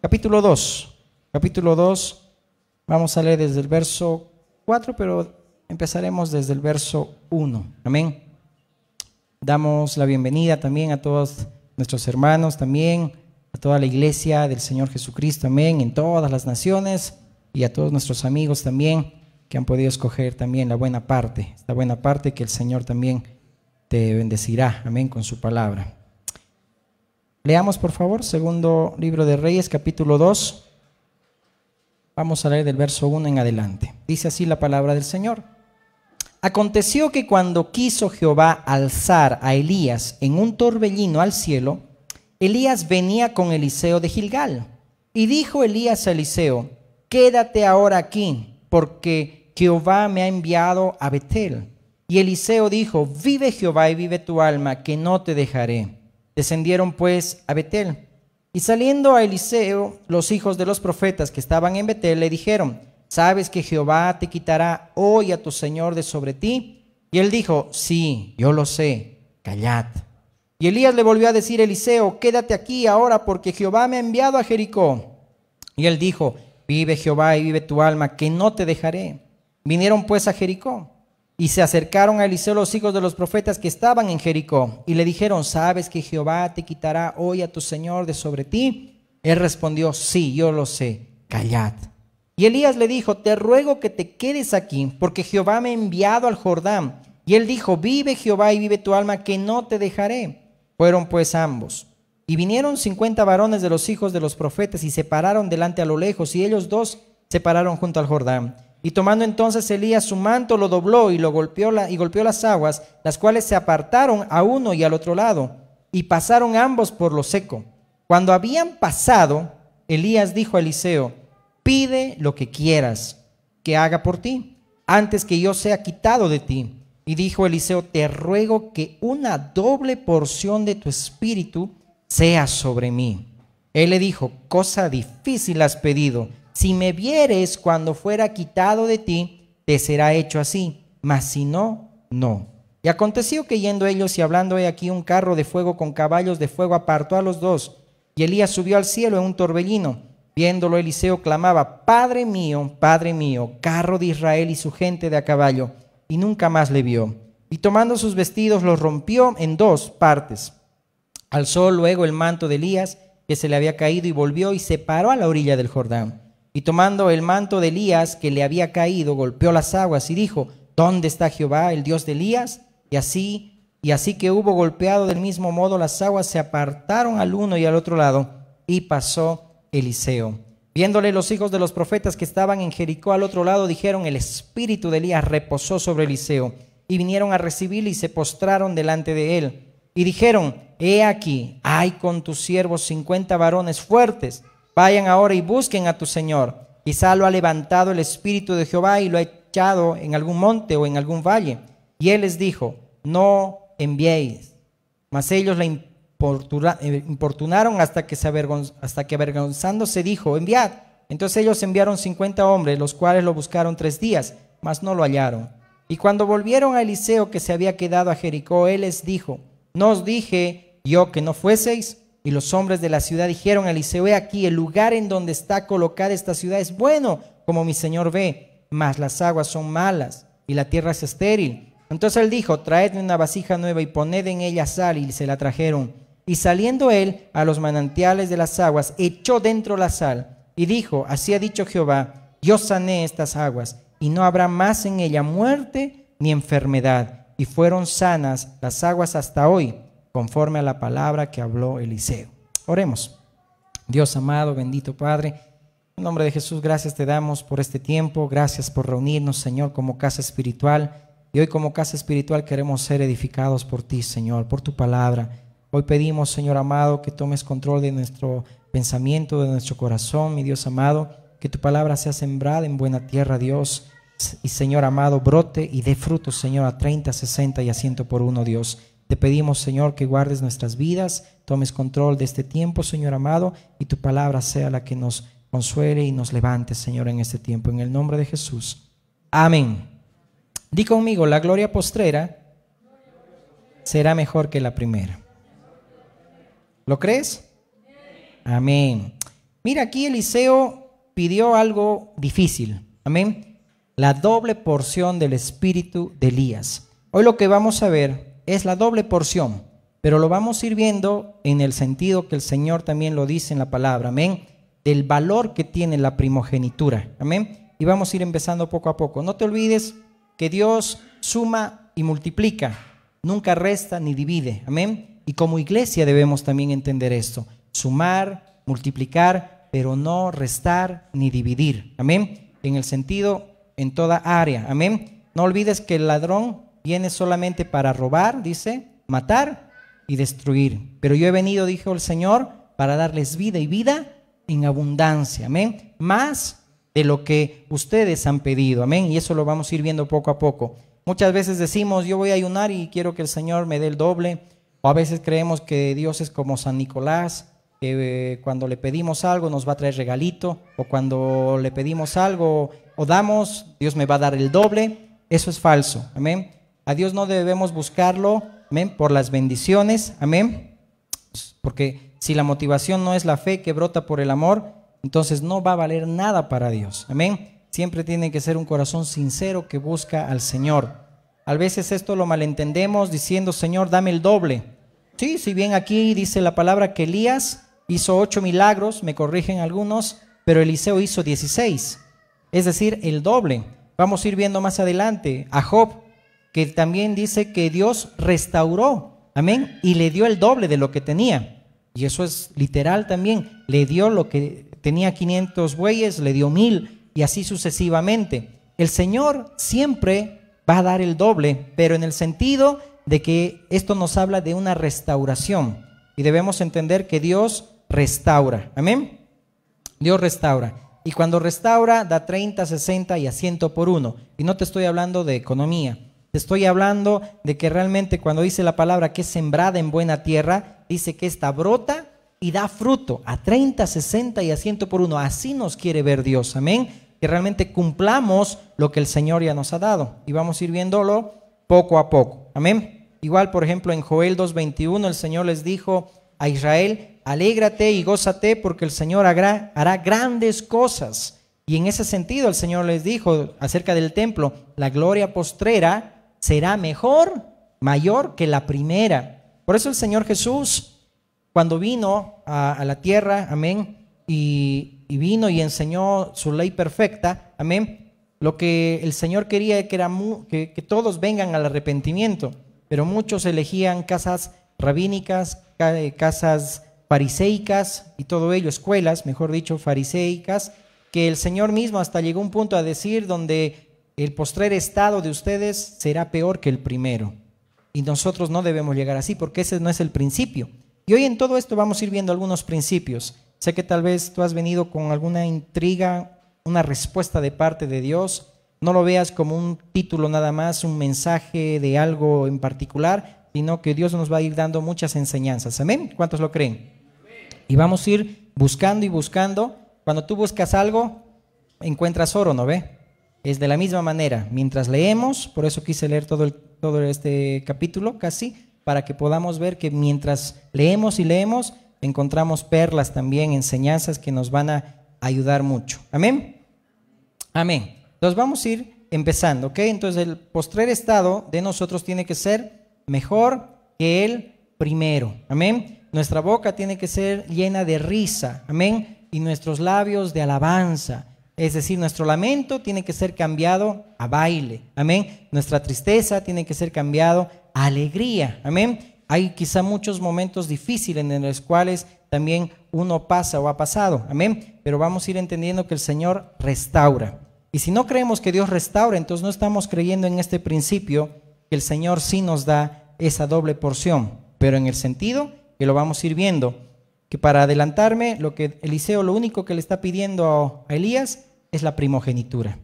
capítulo 2. Capítulo 2, vamos a leer desde el verso 4, pero empezaremos desde el verso 1. Amén. Damos la bienvenida también a todos nuestros hermanos, también a toda la iglesia del Señor Jesucristo, amén, en todas las naciones, y a todos nuestros amigos también que han podido escoger también la buena parte, esta buena parte que el Señor también te bendecirá, amén, con su palabra. Leamos por favor, segundo libro de Reyes, capítulo 2. Vamos a leer del verso 1 en adelante. Dice así la palabra del Señor. Aconteció que cuando quiso Jehová alzar a Elías en un torbellino al cielo, Elías venía con Eliseo de Gilgal. Y dijo Elías a Eliseo: quédate ahora aquí, porque Jehová me ha enviado a Betel. Y Eliseo dijo: vive Jehová y vive tu alma, que no te dejaré. Descendieron pues a Betel. Y saliendo a Eliseo, los hijos de los profetas que estaban en Betel le dijeron: ¿sabes que Jehová te quitará hoy a tu señor de sobre ti? Y él dijo: sí, yo lo sé, callad. Y Elías le volvió a decir a Eliseo: quédate aquí ahora, porque Jehová me ha enviado a Jericó. Y él dijo: vive Jehová y vive tu alma, que no te dejaré. Vinieron pues a Jericó. Y se acercaron a Eliseo los hijos de los profetas que estaban en Jericó, y le dijeron: ¿sabes que Jehová te quitará hoy a tu señor de sobre ti? Él respondió: sí, yo lo sé, callad. Y Elías le dijo: te ruego que te quedes aquí, porque Jehová me ha enviado al Jordán. Y él dijo: vive Jehová y vive tu alma, que no te dejaré. Fueron pues ambos. Y vinieron 50 varones de los hijos de los profetas, y se pararon delante a lo lejos, y ellos dos se pararon junto al Jordán. Y tomando entonces Elías su manto, lo dobló y golpeó las aguas, las cuales se apartaron a uno y al otro lado, y pasaron ambos por lo seco. Cuando habían pasado, Elías dijo a Eliseo: pide lo que quieras que haga por ti, antes que yo sea quitado de ti. Y dijo Eliseo: te ruego que una doble porción de tu espíritu sea sobre mí. Él le dijo: cosa difícil has pedido. Si me vieres cuando fuera quitado de ti, te será hecho así, mas si no, no. Y aconteció que yendo ellos y hablando he aquí un carro de fuego con caballos de fuego apartó a los dos. Y Elías subió al cielo en un torbellino. Viéndolo, Eliseo clamaba: Padre mío, carro de Israel y su gente de a caballo. Y nunca más le vio. Y tomando sus vestidos los rompió en dos partes. Alzó luego el manto de Elías, que se le había caído, y volvió y se paró a la orilla del Jordán. Y tomando el manto de Elías que le había caído, golpeó las aguas y dijo: ¿dónde está Jehová, el Dios de Elías? Y así que hubo golpeado del mismo modo, las aguas se apartaron al uno y al otro lado, y pasó Eliseo. Viéndole los hijos de los profetas que estaban en Jericó al otro lado, dijeron: el espíritu de Elías reposó sobre Eliseo. Y vinieron a recibirle y se postraron delante de él. Y dijeron: he aquí, hay con tus siervos 50 varones fuertes. Vayan ahora y busquen a tu señor. Quizá lo ha levantado el espíritu de Jehová y lo ha echado en algún monte o en algún valle. Y él les dijo: no enviéis. Mas ellos le importunaron hasta que avergonzándose dijo: enviad. Entonces ellos enviaron 50 hombres, los cuales lo buscaron 3 días, mas no lo hallaron. Y cuando volvieron a Eliseo, que se había quedado a Jericó, él les dijo: ¿no os dije yo que no fueseis? Y los hombres de la ciudad dijeron a Eliseo: he aquí, el lugar en donde está colocada esta ciudad es bueno, como mi señor ve, mas las aguas son malas y la tierra es estéril. Entonces él dijo: traedme una vasija nueva y poned en ella sal. Y se la trajeron. Y saliendo él a los manantiales de las aguas, echó dentro la sal y dijo: así ha dicho Jehová: yo sané estas aguas, y no habrá más en ella muerte ni enfermedad. Y fueron sanas las aguas hasta hoy, conforme a la palabra que habló Eliseo. Oremos. Dios amado, bendito Padre, en nombre de Jesús, gracias te damos por este tiempo. Gracias por reunirnos, Señor, como casa espiritual. Y hoy como casa espiritual queremos ser edificados por ti, Señor, por tu palabra. Hoy pedimos, Señor amado, que tomes control de nuestro pensamiento, de nuestro corazón, mi Dios amado, que tu palabra sea sembrada en buena tierra, Dios, y Señor amado, brote y dé frutos, Señor, a 30, 60 y a 100 por uno, Dios. Te pedimos, Señor, que guardes nuestras vidas, tomes control de este tiempo, Señor amado, y tu palabra sea la que nos consuele y nos levante, Señor, en este tiempo. En el nombre de Jesús. Amén. Di conmigo: la gloria postrera será mejor que la primera. ¿Lo crees? Amén. Mira, aquí Eliseo pidió algo difícil. Amén. La doble porción del espíritu de Elías. Hoy lo que vamos a ver es la doble porción, pero lo vamos a ir viendo en el sentido que el Señor también lo dice en la palabra. Amén. Del valor que tiene la primogenitura. Amén. Y vamos a ir empezando poco a poco. No te olvides que Dios suma y multiplica. Nunca resta ni divide. Amén. Y como iglesia debemos también entender esto. Sumar, multiplicar, pero no restar ni dividir. Amén. En el sentido, en toda área. Amén. No olvides que el ladrón viene solamente para robar, dice, matar y destruir. Pero yo he venido, dijo el Señor, para darles vida y vida en abundancia. Amén. Más de lo que ustedes han pedido. Amén. Y eso lo vamos a ir viendo poco a poco. Muchas veces decimos, yo voy a ayunar y quiero que el Señor me dé el doble. O a veces creemos que Dios es como San Nicolás, que cuando le pedimos algo nos va a traer regalito, o cuando le pedimos algo o damos, Dios me va a dar el doble. Eso es falso. Amén. A Dios no debemos buscarlo, amén, por las bendiciones. Amén. Porque si la motivación no es la fe que brota por el amor, entonces no va a valer nada para Dios. Amén. Siempre tiene que ser un corazón sincero que busca al Señor. A veces esto lo malentendemos diciendo, Señor, dame el doble. Sí, si bien aquí dice la palabra que Elías hizo 8 milagros, me corrigen algunos, pero Eliseo hizo 16. Es decir, el doble. Vamos a ir viendo más adelante a Job, que también dice que Dios restauró, amén, y le dio el doble de lo que tenía. Y eso es literal también. Le dio lo que tenía 500 bueyes, le dio 1000 y así sucesivamente. El Señor siempre va a dar el doble, pero en el sentido de que esto nos habla de una restauración y debemos entender que Dios restaura. Amén. Dios restaura. Y cuando restaura da 30, 60 y a 100 por uno. Y no te estoy hablando de economía. Te estoy hablando de que realmente cuando dice la palabra que es sembrada en buena tierra, dice que esta brota y da fruto a 30, 60 y a 100 por uno. Así nos quiere ver Dios. Amén. Que realmente cumplamos lo que el Señor ya nos ha dado. Y vamos a ir viéndolo poco a poco. Amén. Igual, por ejemplo, en Joel 2:21 el Señor les dijo a Israel, alégrate y gózate porque el Señor hará grandes cosas. Y en ese sentido el Señor les dijo acerca del templo, la gloria postrera será mejor, mayor que la primera. Por eso el Señor Jesús, cuando vino a la tierra, amén, y vino y enseñó su ley perfecta, amén, lo que el Señor quería era que todos vengan al arrepentimiento, pero muchos elegían casas rabínicas, casas fariseicas y todo ello, escuelas, mejor dicho, fariseicas, que el Señor mismo hasta llegó a un punto a decir donde el postrer estado de ustedes será peor que el primero. Y nosotros no debemos llegar así porque ese no es el principio. Y hoy en todo esto vamos a ir viendo algunos principios. Sé que tal vez tú has venido con alguna intriga, una respuesta de parte de Dios. No lo veas como un título nada más, un mensaje de algo en particular, sino que Dios nos va a ir dando muchas enseñanzas. ¿Amén? ¿Cuántos lo creen? Y vamos a ir buscando y buscando. Cuando tú buscas algo, encuentras oro, ¿no ve? Es de la misma manera. Mientras leemos, por eso quise leer todo este capítulo casi, para que podamos ver que mientras leemos y leemos, encontramos perlas también, enseñanzas que nos van a ayudar mucho. ¿Amén? Amén. Entonces vamos a ir empezando, ¿ok? Entonces el postrer estado de nosotros tiene que ser mejor que el primero. Amén. Nuestra boca tiene que ser llena de risa. Amén. Y nuestros labios de alabanza. Es decir, nuestro lamento tiene que ser cambiado a baile. Amén. Nuestra tristeza tiene que ser cambiado a alegría. Amén. Hay quizá muchos momentos difíciles en los cuales también uno pasa o ha pasado. Amén. Pero vamos a ir entendiendo que el Señor restaura. Y si no creemos que Dios restaura, entonces no estamos creyendo en este principio que el Señor sí nos da esa doble porción. Pero en el sentido que lo vamos a ir viendo, que para adelantarme, lo que Eliseo lo único que le está pidiendo a Elías es la primogenitura.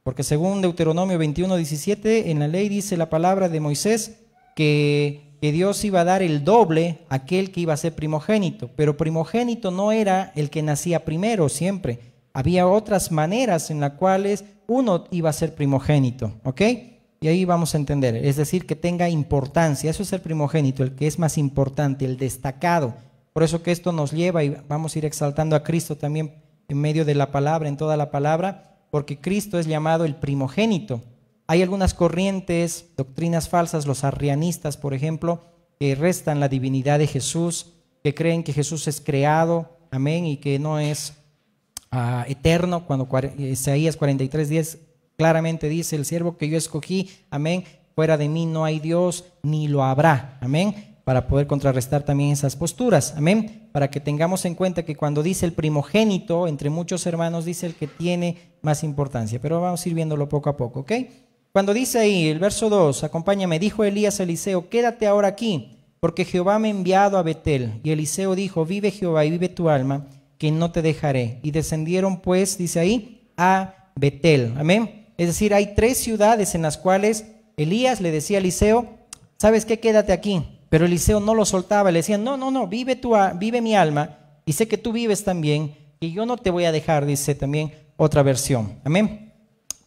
Porque según Deuteronomio 21:17, en la ley dice la palabra de Moisés que Dios iba a dar el doble a aquel que iba a ser primogénito. Pero primogénito no era el que nacía primero siempre. Había otras maneras en las cuales uno iba a ser primogénito, ¿ok? Y ahí vamos a entender, es decir, que tenga importancia. Eso es el primogénito, el que es más importante, el destacado. Por Por eso que esto nos lleva y vamos a ir exaltando a Cristo también en medio de la palabra, en toda la palabra, porque Cristo es llamado el primogénito. Hay algunas corrientes, doctrinas falsas, los arrianistas, por ejemplo, que restan la divinidad de Jesús, que creen que Jesús es creado, amén, y que no es eterno, cuando Isaías 43:10 claramente dice: el siervo que yo escogí, amén, fuera de mí no hay Dios, ni lo habrá, amén, para poder contrarrestar también esas posturas, amén, para que tengamos en cuenta que cuando dice el primogénito, entre muchos hermanos dice el que tiene más importancia, pero vamos a ir viéndolo poco a poco, ¿ok? Cuando dice ahí, el verso 2, acompáñame, dijo Elías a Eliseo: quédate ahora aquí, porque Jehová me ha enviado a Betel. Y Eliseo dijo: vive Jehová y vive tu alma, que no te dejaré. Y descendieron pues, dice ahí, a Betel, amén. Es decir, hay 3 ciudades en las cuales Elías le decía a Eliseo: ¿sabes qué? Quédate aquí. Pero Eliseo no lo soltaba, le decía: no, vive mi alma, y sé que tú vives también, y yo no te voy a dejar, dice también otra versión, amén.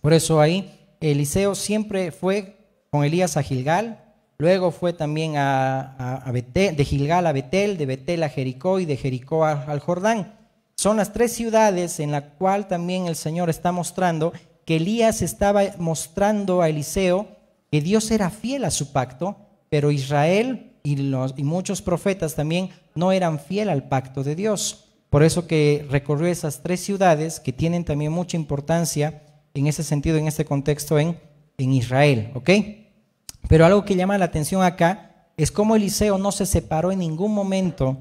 Por eso ahí Eliseo siempre fue con Elías a Gilgal, luego fue también a Betel, de Gilgal a Betel, de Betel a Jericó y de Jericó al Jordán. Son las 3 ciudades en las cuales también el Señor está mostrando que Elías estaba mostrando a Eliseo que Dios era fiel a su pacto, pero Israel y muchos profetas también no eran fiel al pacto de Dios. Por eso que recorrió esas 3 ciudades que tienen también mucha importancia en ese sentido, en este contexto en Israel, ¿ok? Pero algo que llama la atención acá es cómo Eliseo no se separó en ningún momento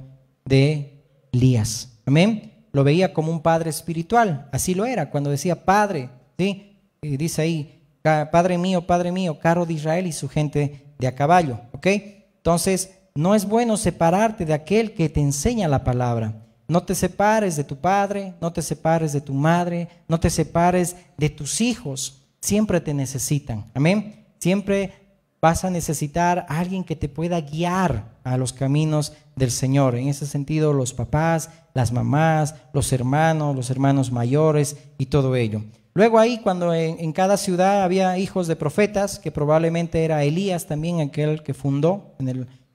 de Elías, amén. Lo veía como un padre espiritual, así lo era, cuando decía padre, ¿sí? Y dice ahí: padre mío, carro de Israel y su gente de a caballo, ¿ok? Entonces, no es bueno separarte de aquel que te enseña la palabra. No te separes de tu padre, no te separes de tu madre, no te separes de tus hijos. Siempre te necesitan, amén. Siempre vas a necesitar a alguien que te pueda guiar a los caminos del Señor. En ese sentido, los papás, las mamás, los hermanos mayores y todo ello. Luego ahí, cuando en cada ciudad había hijos de profetas, que probablemente era Elías también aquel que fundó,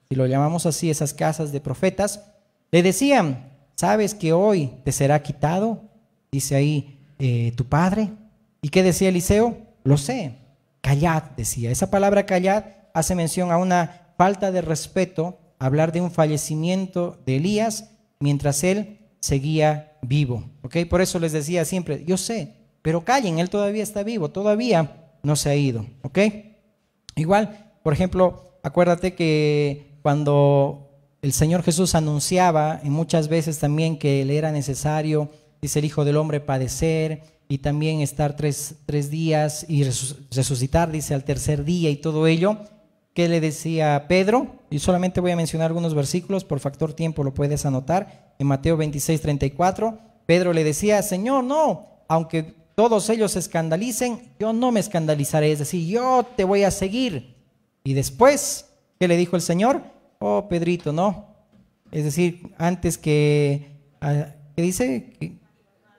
si lo llamamos así, esas casas de profetas, le decían: ¿sabes que hoy te será quitado? Dice ahí, tu padre. ¿Y qué decía Eliseo? Lo sé. Callad, decía. Esa palabra callad hace mención a una falta de respeto, hablar de un fallecimiento de Elías mientras él seguía vivo. ¿Ok? Por eso les decía siempre: yo sé, pero callen, él todavía está vivo, todavía no se ha ido. ¿Ok? Igual, por ejemplo, acuérdate que cuando el Señor Jesús anunciaba, y muchas veces también, que le era necesario, dice, el Hijo del Hombre padecer y también estar tres días y resucitar, dice, al tercer día y todo ello. ¿Qué le decía a Pedro? Y solamente voy a mencionar algunos versículos, por factor tiempo lo puedes anotar. En Mateo 26:34, Pedro le decía: Señor, no, aunque todos ellos se escandalicen, yo no me escandalizaré, es decir, yo te voy a seguir. Y después, ¿qué le dijo el Señor? Oh, Pedrito, no. Es decir, antes ¿qué dice?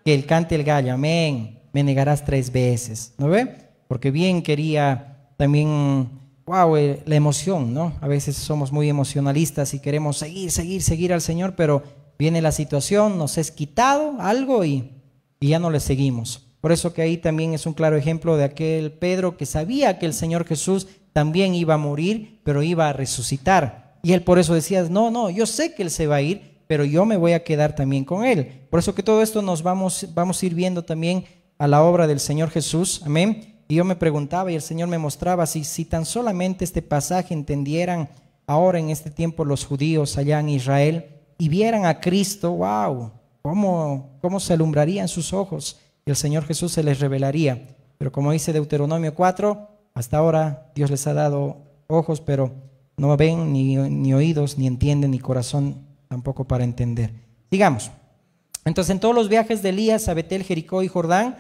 Que él cante el gallo, amén, me negarás 3 veces, ¿no ve? Porque bien quería también, la emoción, ¿no? A veces somos muy emocionalistas y queremos seguir al Señor, pero viene la situación, nos es quitado algo y ya no le seguimos. Por eso que ahí también es un claro ejemplo de aquel Pedro que sabía que el Señor Jesús también iba a morir, pero iba a resucitar. Y él por eso decía: no, yo sé que él se va a ir, pero yo me voy a quedar también con él. Por eso que todo esto nos vamos a ir viendo también a la obra del Señor Jesús, amén. Y yo me preguntaba y el Señor me mostraba, si tan solamente este pasaje entendieran ahora en este tiempo los judíos allá en Israel y vieran a Cristo, wow, cómo se alumbrarían sus ojos, y el Señor Jesús se les revelaría. Pero como dice Deuteronomio 4, hasta ahora Dios les ha dado ojos, pero no ven, ni oídos, ni entienden, ni corazón tampoco para entender. Sigamos. Entonces, en todos los viajes de Elías a Betel, Jericó y Jordán,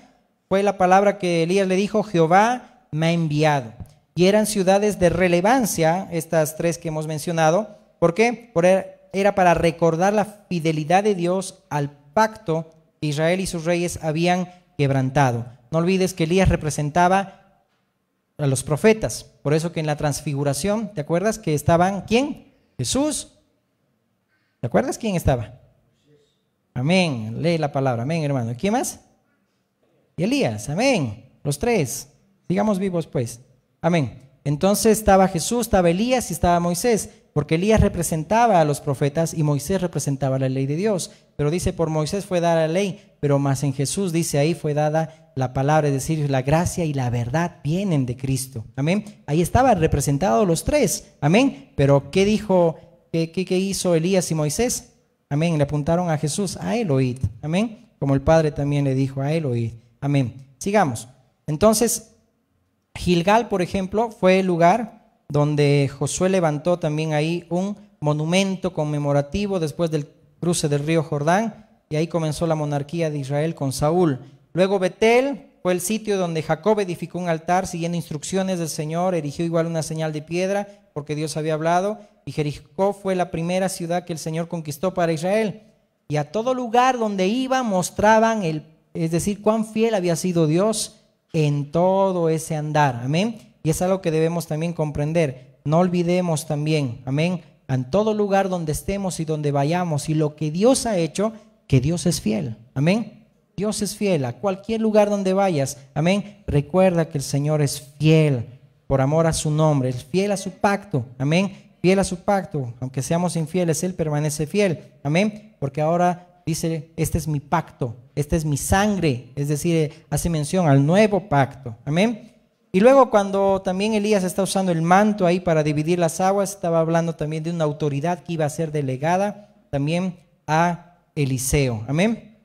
fue la palabra que Elías le dijo: Jehová me ha enviado. Y eran ciudades de relevancia, estas 3 que hemos mencionado. ¿Por qué? Era para recordar la fidelidad de Dios al pacto que Israel y sus reyes habían quebrantado. No olvides que Elías representaba a los profetas. Por eso que en la transfiguración, ¿te acuerdas que estaban quién? Jesús, ¿Te acuerdas quién estaba? Amén. Lee la palabra. Amén, hermano. ¿Quién más? Y Elías. Amén. Los tres. Sigamos vivos, pues. Amén. Entonces estaba Jesús, estaba Elías y estaba Moisés, porque Elías representaba a los profetas y Moisés representaba la ley de Dios. Pero dice, por Moisés fue dada la ley, pero más en Jesús, dice ahí, fue dada la palabra, es decir, la gracia y la verdad vienen de Cristo. Amén. Ahí estaban representados los tres. Amén. Pero ¿qué dijo? ¿Qué hizo Elías y Moisés? Amén. Le apuntaron a Jesús, a él oíd. Amén. Como el Padre también le dijo, a él oíd. Amén. Sigamos. Entonces, Gilgal, por ejemplo, fue el lugar donde Josué levantó también ahí un monumento conmemorativo después del cruce del río Jordán, y ahí comenzó la monarquía de Israel con Saúl. Luego Betel fue el sitio donde Jacob edificó un altar siguiendo instrucciones del Señor, erigió igual una señal de piedra porque Dios había hablado, y Jericó fue la primera ciudad que el Señor conquistó para Israel. Y a todo lugar donde iba mostraban, es decir, cuán fiel había sido Dios en todo ese andar. Amén. Y es algo que debemos también comprender. No olvidemos también, amén, en todo lugar donde estemos y donde vayamos y lo que Dios ha hecho, que Dios es fiel. Amén. Dios es fiel a cualquier lugar donde vayas. Amén. Recuerda que el Señor es fiel por amor a su nombre, es fiel a su pacto. Amén. Fiel a su pacto. Aunque seamos infieles, Él permanece fiel. Amén. Porque ahora dice, este es mi pacto, esta es mi sangre. Es decir, hace mención al nuevo pacto. Amén. Y luego cuando también Elías está usando el manto ahí para dividir las aguas, estaba hablando también de una autoridad que iba a ser delegada también a Eliseo. Amén.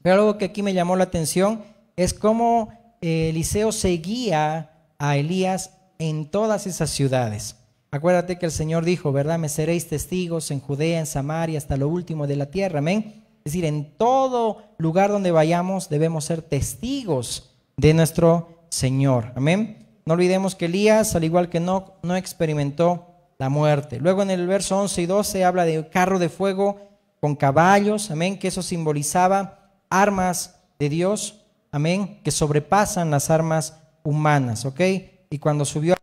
Pero algo que aquí me llamó la atención es cómo Eliseo seguía a Elías en todas esas ciudades. Acuérdate que el Señor dijo, ¿verdad? Me seréis testigos en Judea, en Samaria, hasta lo último de la tierra. Amén. Es decir, en todo lugar donde vayamos debemos ser testigos de nuestro Señor. Amén. No olvidemos que Elías, al igual que no experimentó la muerte. Luego en el verso 11 y 12 habla de carro de fuego con caballos. Amén. Que eso simbolizaba armas de Dios. Amén. Que sobrepasan las armas humanas. ¿Ok? Y cuando subió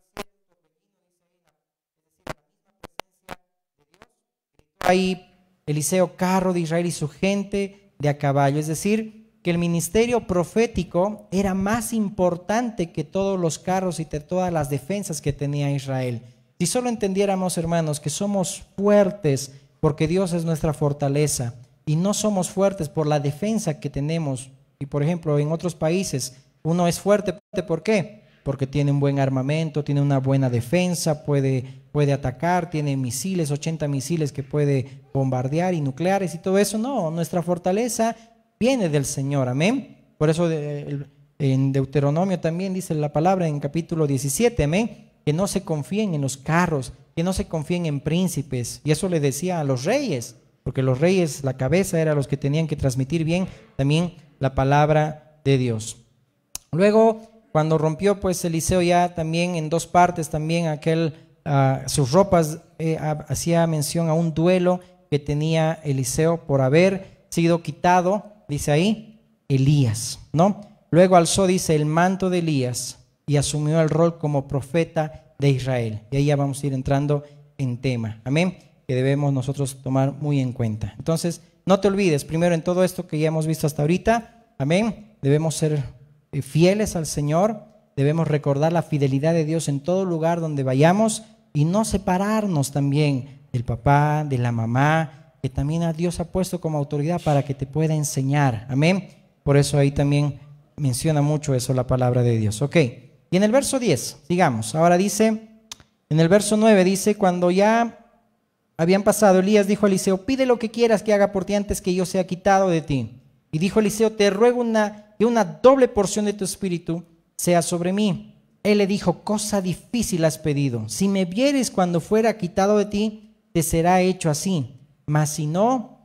ahí Eliseo, carro de Israel y su gente de a caballo. Es decir, que el ministerio profético era más importante que todos los carros y de todas las defensas que tenía Israel. Si solo entendiéramos, hermanos, que somos fuertes porque Dios es nuestra fortaleza y no somos fuertes por la defensa que tenemos. Y por ejemplo, en otros países uno es fuerte, ¿por qué? Porque tiene un buen armamento, tiene una buena defensa, puede atacar, tiene misiles, 80 misiles que puede bombardear y nucleares y todo eso. No, nuestra fortaleza viene del Señor, amén. Por eso en Deuteronomio también dice la palabra en capítulo 17, amén, que no se confíen en los carros, que no se confíen en príncipes. Y eso le decía a los reyes, porque los reyes, la cabeza, eran los que tenían que transmitir bien también la palabra de Dios. Luego, cuando rompió pues Eliseo ya también en dos partes, también sus ropas, hacía mención a un duelo que tenía Eliseo por haber sido quitado, dice ahí, Elías, ¿no? Luego alzó, dice, el manto de Elías y asumió el rol como profeta de Israel. Y ahí ya vamos a ir entrando en tema, amén, que debemos nosotros tomar muy en cuenta. Entonces, no te olvides, primero en todo esto que ya hemos visto hasta ahorita, amén, debemos ser fieles al Señor, debemos recordar la fidelidad de Dios en todo lugar donde vayamos y no separarnos también del papá, de la mamá, que también a Dios ha puesto como autoridad para que te pueda enseñar, amén. Por eso ahí también menciona mucho eso la palabra de Dios. Ok, y en el verso 10, sigamos, ahora dice, en el verso 9 dice, cuando ya habían pasado, Elías dijo a Eliseo, pide lo que quieras que haga por ti antes que yo sea quitado de ti. Y dijo Eliseo, te ruego que una doble porción de tu espíritu sea sobre mí. Él le dijo, cosa difícil has pedido. Si me vieres cuando fuera quitado de ti, te será hecho así. Mas si no,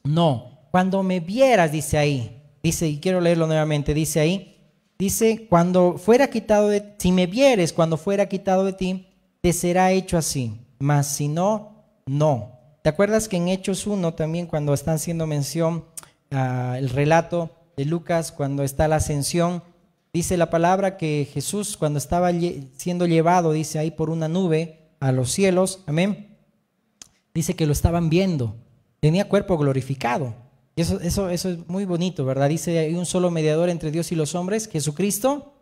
no. Cuando me vieras, dice ahí, dice, y quiero leerlo nuevamente, dice ahí, dice, cuando fuera quitado si me vieres cuando fuera quitado de ti, te será hecho así. Mas si no, no. ¿Te acuerdas que en Hechos 1 también cuando están haciendo mención el relato de Lucas, cuando está la ascensión, dice la palabra que Jesús cuando estaba siendo llevado, dice ahí por una nube a los cielos, amén, dice que lo estaban viendo tenía cuerpo glorificado. Y eso es muy bonito, ¿verdad? Dice, hay un solo mediador entre Dios y los hombres, Jesucristo,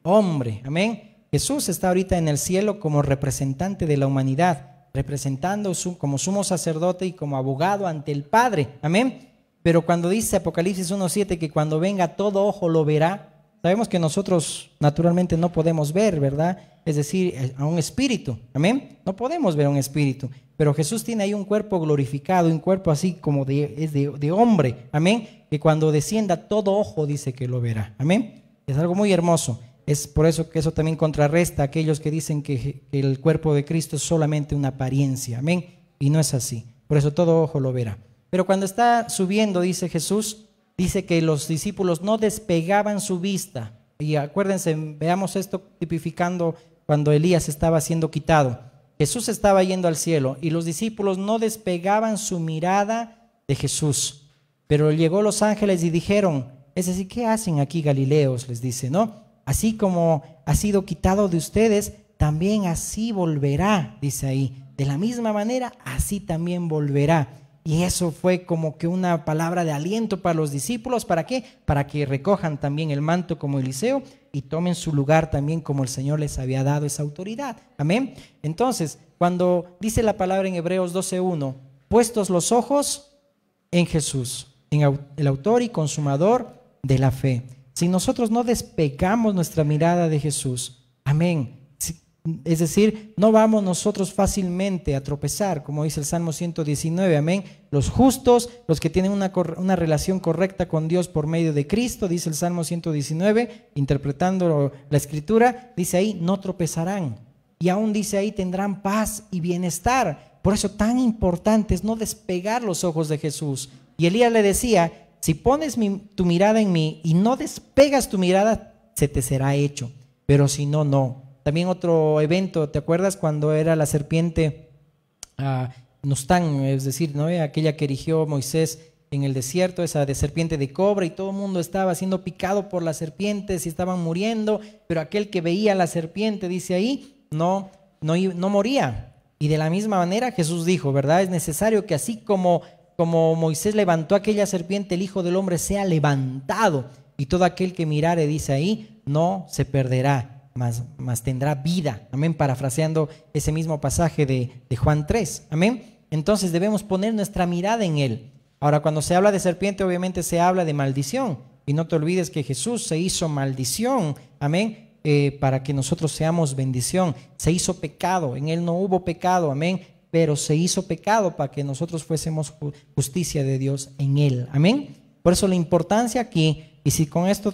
hombre. Amén. Jesús está ahorita en el cielo como representante de la humanidad, representando como sumo sacerdote y como abogado ante el Padre. Amén. Pero cuando dice Apocalipsis 1:7 que cuando venga todo ojo lo verá, sabemos que nosotros naturalmente no podemos ver, ¿verdad? Es decir, a un espíritu. Amén. No podemos ver a un espíritu. Pero Jesús tiene ahí un cuerpo glorificado, un cuerpo así como de hombre. Amén. Que cuando descienda todo ojo dice que lo verá. Amén. Es algo muy hermoso. Es por eso que eso también contrarresta a aquellos que dicen que el cuerpo de Cristo es solamente una apariencia. Amén. Y no es así. Por eso todo ojo lo verá. Pero cuando está subiendo, dice Jesús, dice que los discípulos no despegaban su vista. Y acuérdense, veamos esto tipificando cuando Elías estaba siendo quitado. Jesús estaba yendo al cielo y los discípulos no despegaban su mirada de Jesús. Pero llegó los ángeles y dijeron, es decir, ¿qué hacen aquí Galileos? Les dice, ¿no? Así como ha sido quitado de ustedes, también así volverá, dice ahí. De la misma manera, así también volverá. Y eso fue como que una palabra de aliento para los discípulos. ¿Para qué? Para que recojan también el manto como Eliseo y tomen su lugar también como el Señor les había dado esa autoridad. Amén. Entonces, cuando dice la palabra en Hebreos 12:1, puestos los ojos en Jesús, en el autor y consumador de la fe. Si nosotros no despegamos nuestra mirada de Jesús, amén. Es decir, no vamos nosotros fácilmente a tropezar, como dice el Salmo 119, amén. Los justos, los que tienen una relación correcta con Dios por medio de Cristo, dice el Salmo 119, interpretando la Escritura, dice ahí, no tropezarán. Y aún dice ahí, tendrán paz y bienestar. Por eso tan importante es no despegar los ojos de Jesús. Y Elías le decía, si pones tu mirada en mí y no despegas tu mirada, se te será hecho. Pero si no, no. También otro evento, ¿te acuerdas cuando era la serpiente Nustán? Es decir, ¿no? Aquella que erigió Moisés en el desierto, esa de serpiente de cobre, y todo el mundo estaba siendo picado por las serpientes y estaban muriendo, pero aquel que veía la serpiente, dice ahí, no moría. Y de la misma manera Jesús dijo, ¿verdad? Es necesario que así como Moisés levantó aquella serpiente, el Hijo del Hombre sea levantado, y todo aquel que mirare, dice ahí, no se perderá, mas tendrá vida. Amén, parafraseando ese mismo pasaje de Juan 3. Amén. Entonces debemos poner nuestra mirada en Él. Ahora, cuando se habla de serpiente, obviamente se habla de maldición. Y no te olvides que Jesús se hizo maldición. Amén. Para que nosotros seamos bendición. Se hizo pecado. En Él no hubo pecado. Amén. Pero se hizo pecado para que nosotros fuésemos justicia de Dios en Él. Amén. Por eso la importancia aquí. Y si con esto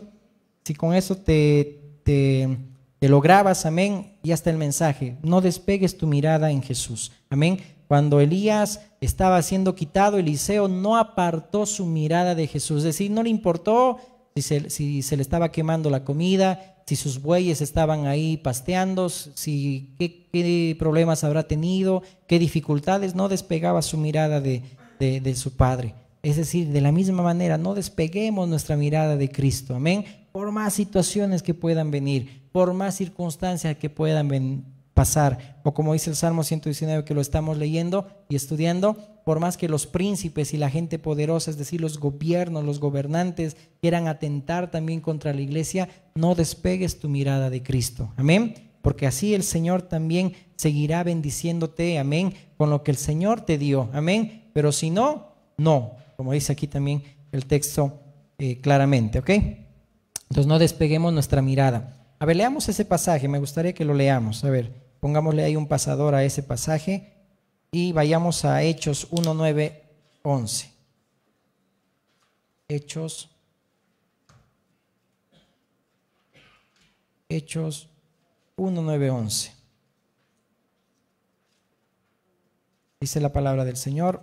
te lo grabas, amén, y hasta el mensaje, no despegues tu mirada en Jesús, amén. Cuando Elías estaba siendo quitado, Eliseo no apartó su mirada de Jesús, es decir, no le importó si se le estaba quemando la comida, si sus bueyes estaban ahí pasteando, qué problemas habrá tenido, qué dificultades, no despegaba su mirada de su Padre. Es decir, de la misma manera, no despeguemos nuestra mirada de Cristo, amén, por más situaciones que puedan venir, por más circunstancias que puedan pasar, o como dice el Salmo 119 que lo estamos leyendo y estudiando, por más que los príncipes y la gente poderosa, es decir, los gobiernos, los gobernantes, quieran atentar también contra la iglesia, no despegues tu mirada de Cristo, amén, porque así el Señor también seguirá bendiciéndote, amén, con lo que el Señor te dio, amén, pero si no, no, como dice aquí también el texto claramente, ¿ok? Entonces no despeguemos nuestra mirada. A ver, leamos ese pasaje, me gustaría que lo leamos. A ver, pongámosle ahí un pasador a ese pasaje y vayamos a Hechos 1, 9, 11. Hechos 1, 9, 11. Dice la palabra del Señor.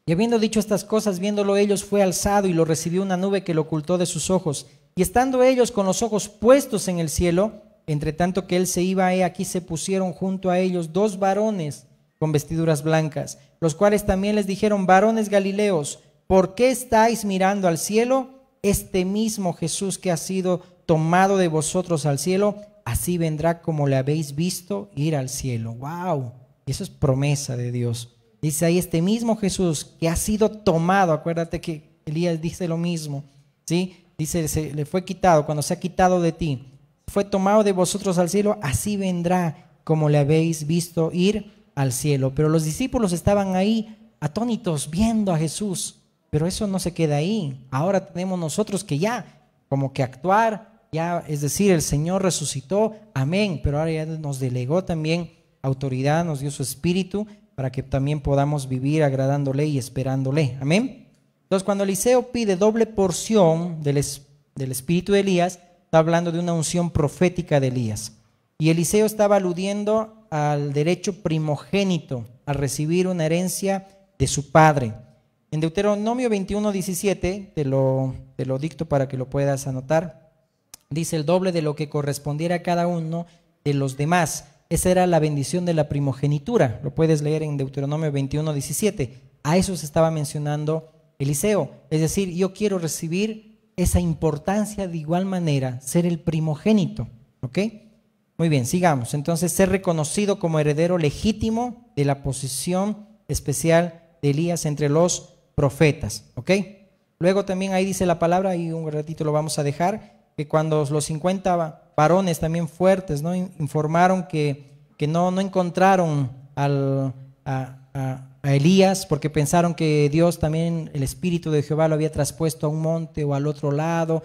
Y habiendo dicho estas cosas, viéndolo ellos, fue alzado y lo recibió una nube que lo ocultó de sus ojos. Y estando ellos con los ojos puestos en el cielo, entre tanto que él se iba, aquí se pusieron junto a ellos 2 varones con vestiduras blancas, los cuales también les dijeron: varones Galileos, ¿por qué estáis mirando al cielo? Este mismo Jesús que ha sido tomado de vosotros al cielo, así vendrá como le habéis visto ir al cielo. ¡Wow! Eso es promesa de Dios. Dice ahí, este mismo Jesús que ha sido tomado, acuérdate que Elías dice lo mismo, ¿sí? Dice, le fue quitado, cuando se ha quitado de ti, fue tomado de vosotros al cielo, así vendrá como le habéis visto ir al cielo. Pero los discípulos estaban ahí atónitos viendo a Jesús, pero eso no se queda ahí. Ahora tenemos nosotros que ya como que actuar, ya, es decir, el Señor resucitó, amén, pero ahora ya nos delegó también autoridad, nos dio su espíritu para que también podamos vivir agradándole y esperándole, amén. Entonces, cuando Eliseo pide doble porción del espíritu de Elías, está hablando de una unción profética de Elías. Y Eliseo estaba aludiendo al derecho primogénito, a recibir una herencia de su padre. En Deuteronomio 21:17, te lo dicto para que lo puedas anotar, dice el doble de lo que correspondiera a cada uno de los demás. Esa era la bendición de la primogenitura, lo puedes leer en Deuteronomio 21:17. A eso se estaba mencionando Eliseo, es decir, yo quiero recibir esa importancia de igual manera, ser el primogénito, ¿ok? Muy bien, sigamos. Entonces, ser reconocido como heredero legítimo de la posición especial de Elías entre los profetas, ¿ok? Luego también ahí dice la palabra, y un ratito lo vamos a dejar, que cuando los 50 varones también fuertes, ¿no?, informaron que no encontraron a Elías, porque pensaron que Dios también, el Espíritu de Jehová lo había traspuesto a un monte o al otro lado.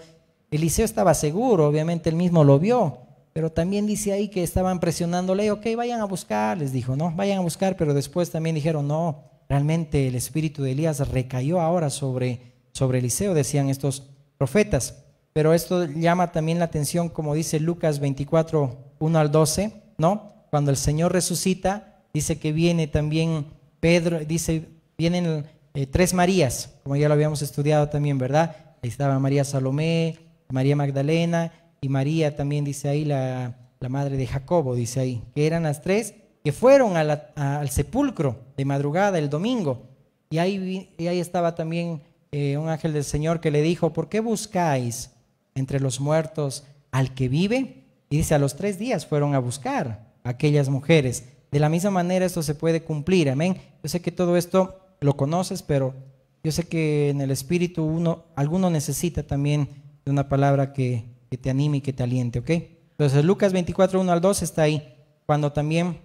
Eliseo estaba seguro, obviamente él mismo lo vio, pero también dice ahí que estaban presionándole, ok, vayan a buscar, les dijo, no, vayan a buscar, pero después también dijeron, no, realmente el espíritu de Elías recayó ahora sobre Eliseo, decían estos profetas. Pero esto llama también la atención, como dice Lucas 24, 1 al 12, ¿no? Cuando el Señor resucita, dice que viene también Pedro, dice, vienen 3 Marías, como ya lo habíamos estudiado también, ¿verdad? Ahí estaba María Salomé, María Magdalena y María también dice ahí, la madre de Jacobo, dice ahí, que eran las 3 que fueron al sepulcro de madrugada el domingo. Y ahí estaba también un ángel del Señor que le dijo, ¿por qué buscáis entre los muertos al que vive? Y dice, a los 3 días fueron a buscar a aquellas mujeres. De la misma manera esto se puede cumplir, amén. Yo sé que todo esto lo conoces, pero yo sé que en el espíritu alguno necesita también de una palabra que te anime y que te aliente, ¿ok? Entonces Lucas 24, 1 al 2 está ahí, cuando también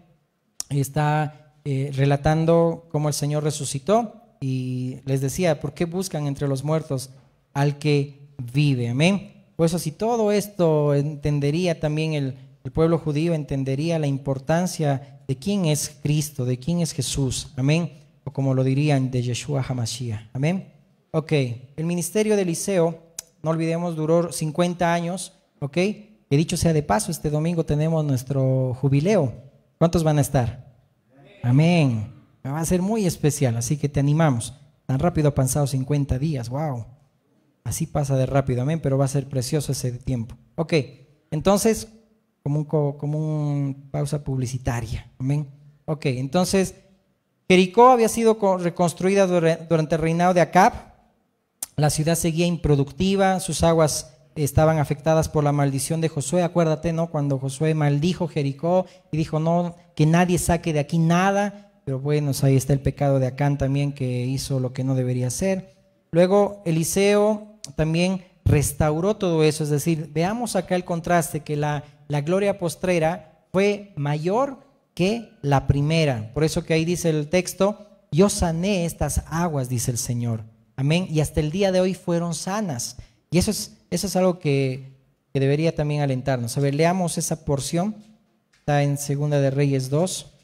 está relatando cómo el Señor resucitó y les decía, ¿por qué buscan entre los muertos al que vive? Amén. Por eso, si todo esto entendería también el pueblo judío, entendería la importancia de quién es Cristo, de quién es Jesús, amén, o como lo dirían, de Yeshua HaMashiach, amén. Ok, el ministerio de Eliseo, no olvidemos, duró 50 años, ok, que dicho sea de paso, este domingo tenemos nuestro jubileo. ¿Cuántos van a estar? Amén. Va a ser muy especial, así que te animamos. Tan rápido ha pasado 50 días, wow. Así pasa de rápido, amén, pero va a ser precioso ese tiempo. Ok, entonces, como un pausa publicitaria, amén. Ok, entonces, Jericó había sido reconstruida durante el reinado de Acab. La ciudad seguía improductiva, sus aguas estaban afectadas por la maldición de Josué. Acuérdate, ¿no?, cuando Josué maldijo Jericó y dijo, no, que nadie saque de aquí nada. Pero bueno, ahí está el pecado de Acán también, que hizo lo que no debería hacer. Luego Eliseo también restauró todo eso, es decir, veamos acá el contraste, que la gloria postrera fue mayor que la primera. Por eso que ahí dice el texto, yo sané estas aguas, dice el Señor, amén, y hasta el día de hoy fueron sanas. Y eso es algo que debería también alentarnos. A ver, leamos esa porción, está en Segunda de Reyes 2.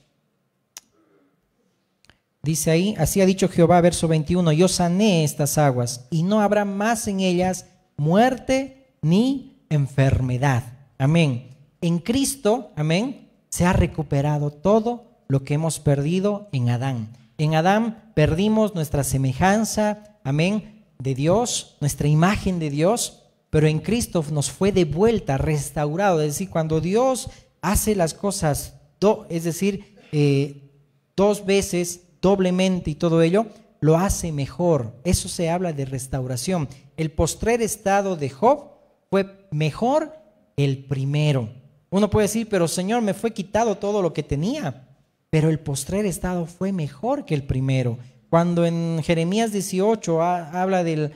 Dice ahí, así ha dicho Jehová, verso 21, yo sané estas aguas y no habrá más en ellas muerte ni enfermedad. Amén. En Cristo, amén, se ha recuperado todo lo que hemos perdido en Adán. En Adán perdimos nuestra semejanza, amén, de Dios, nuestra imagen de Dios, pero en Cristo nos fue devuelta, restaurado. Es decir, cuando Dios hace las cosas, es decir, 2 veces, doblemente y todo ello, lo hace mejor. Eso se habla de restauración. El postrer estado de Job fue mejor el primero. Uno puede decir, pero Señor, me fue quitado todo lo que tenía. pero el postrer estado fue mejor que el primero. Cuando en Jeremías 18 habla del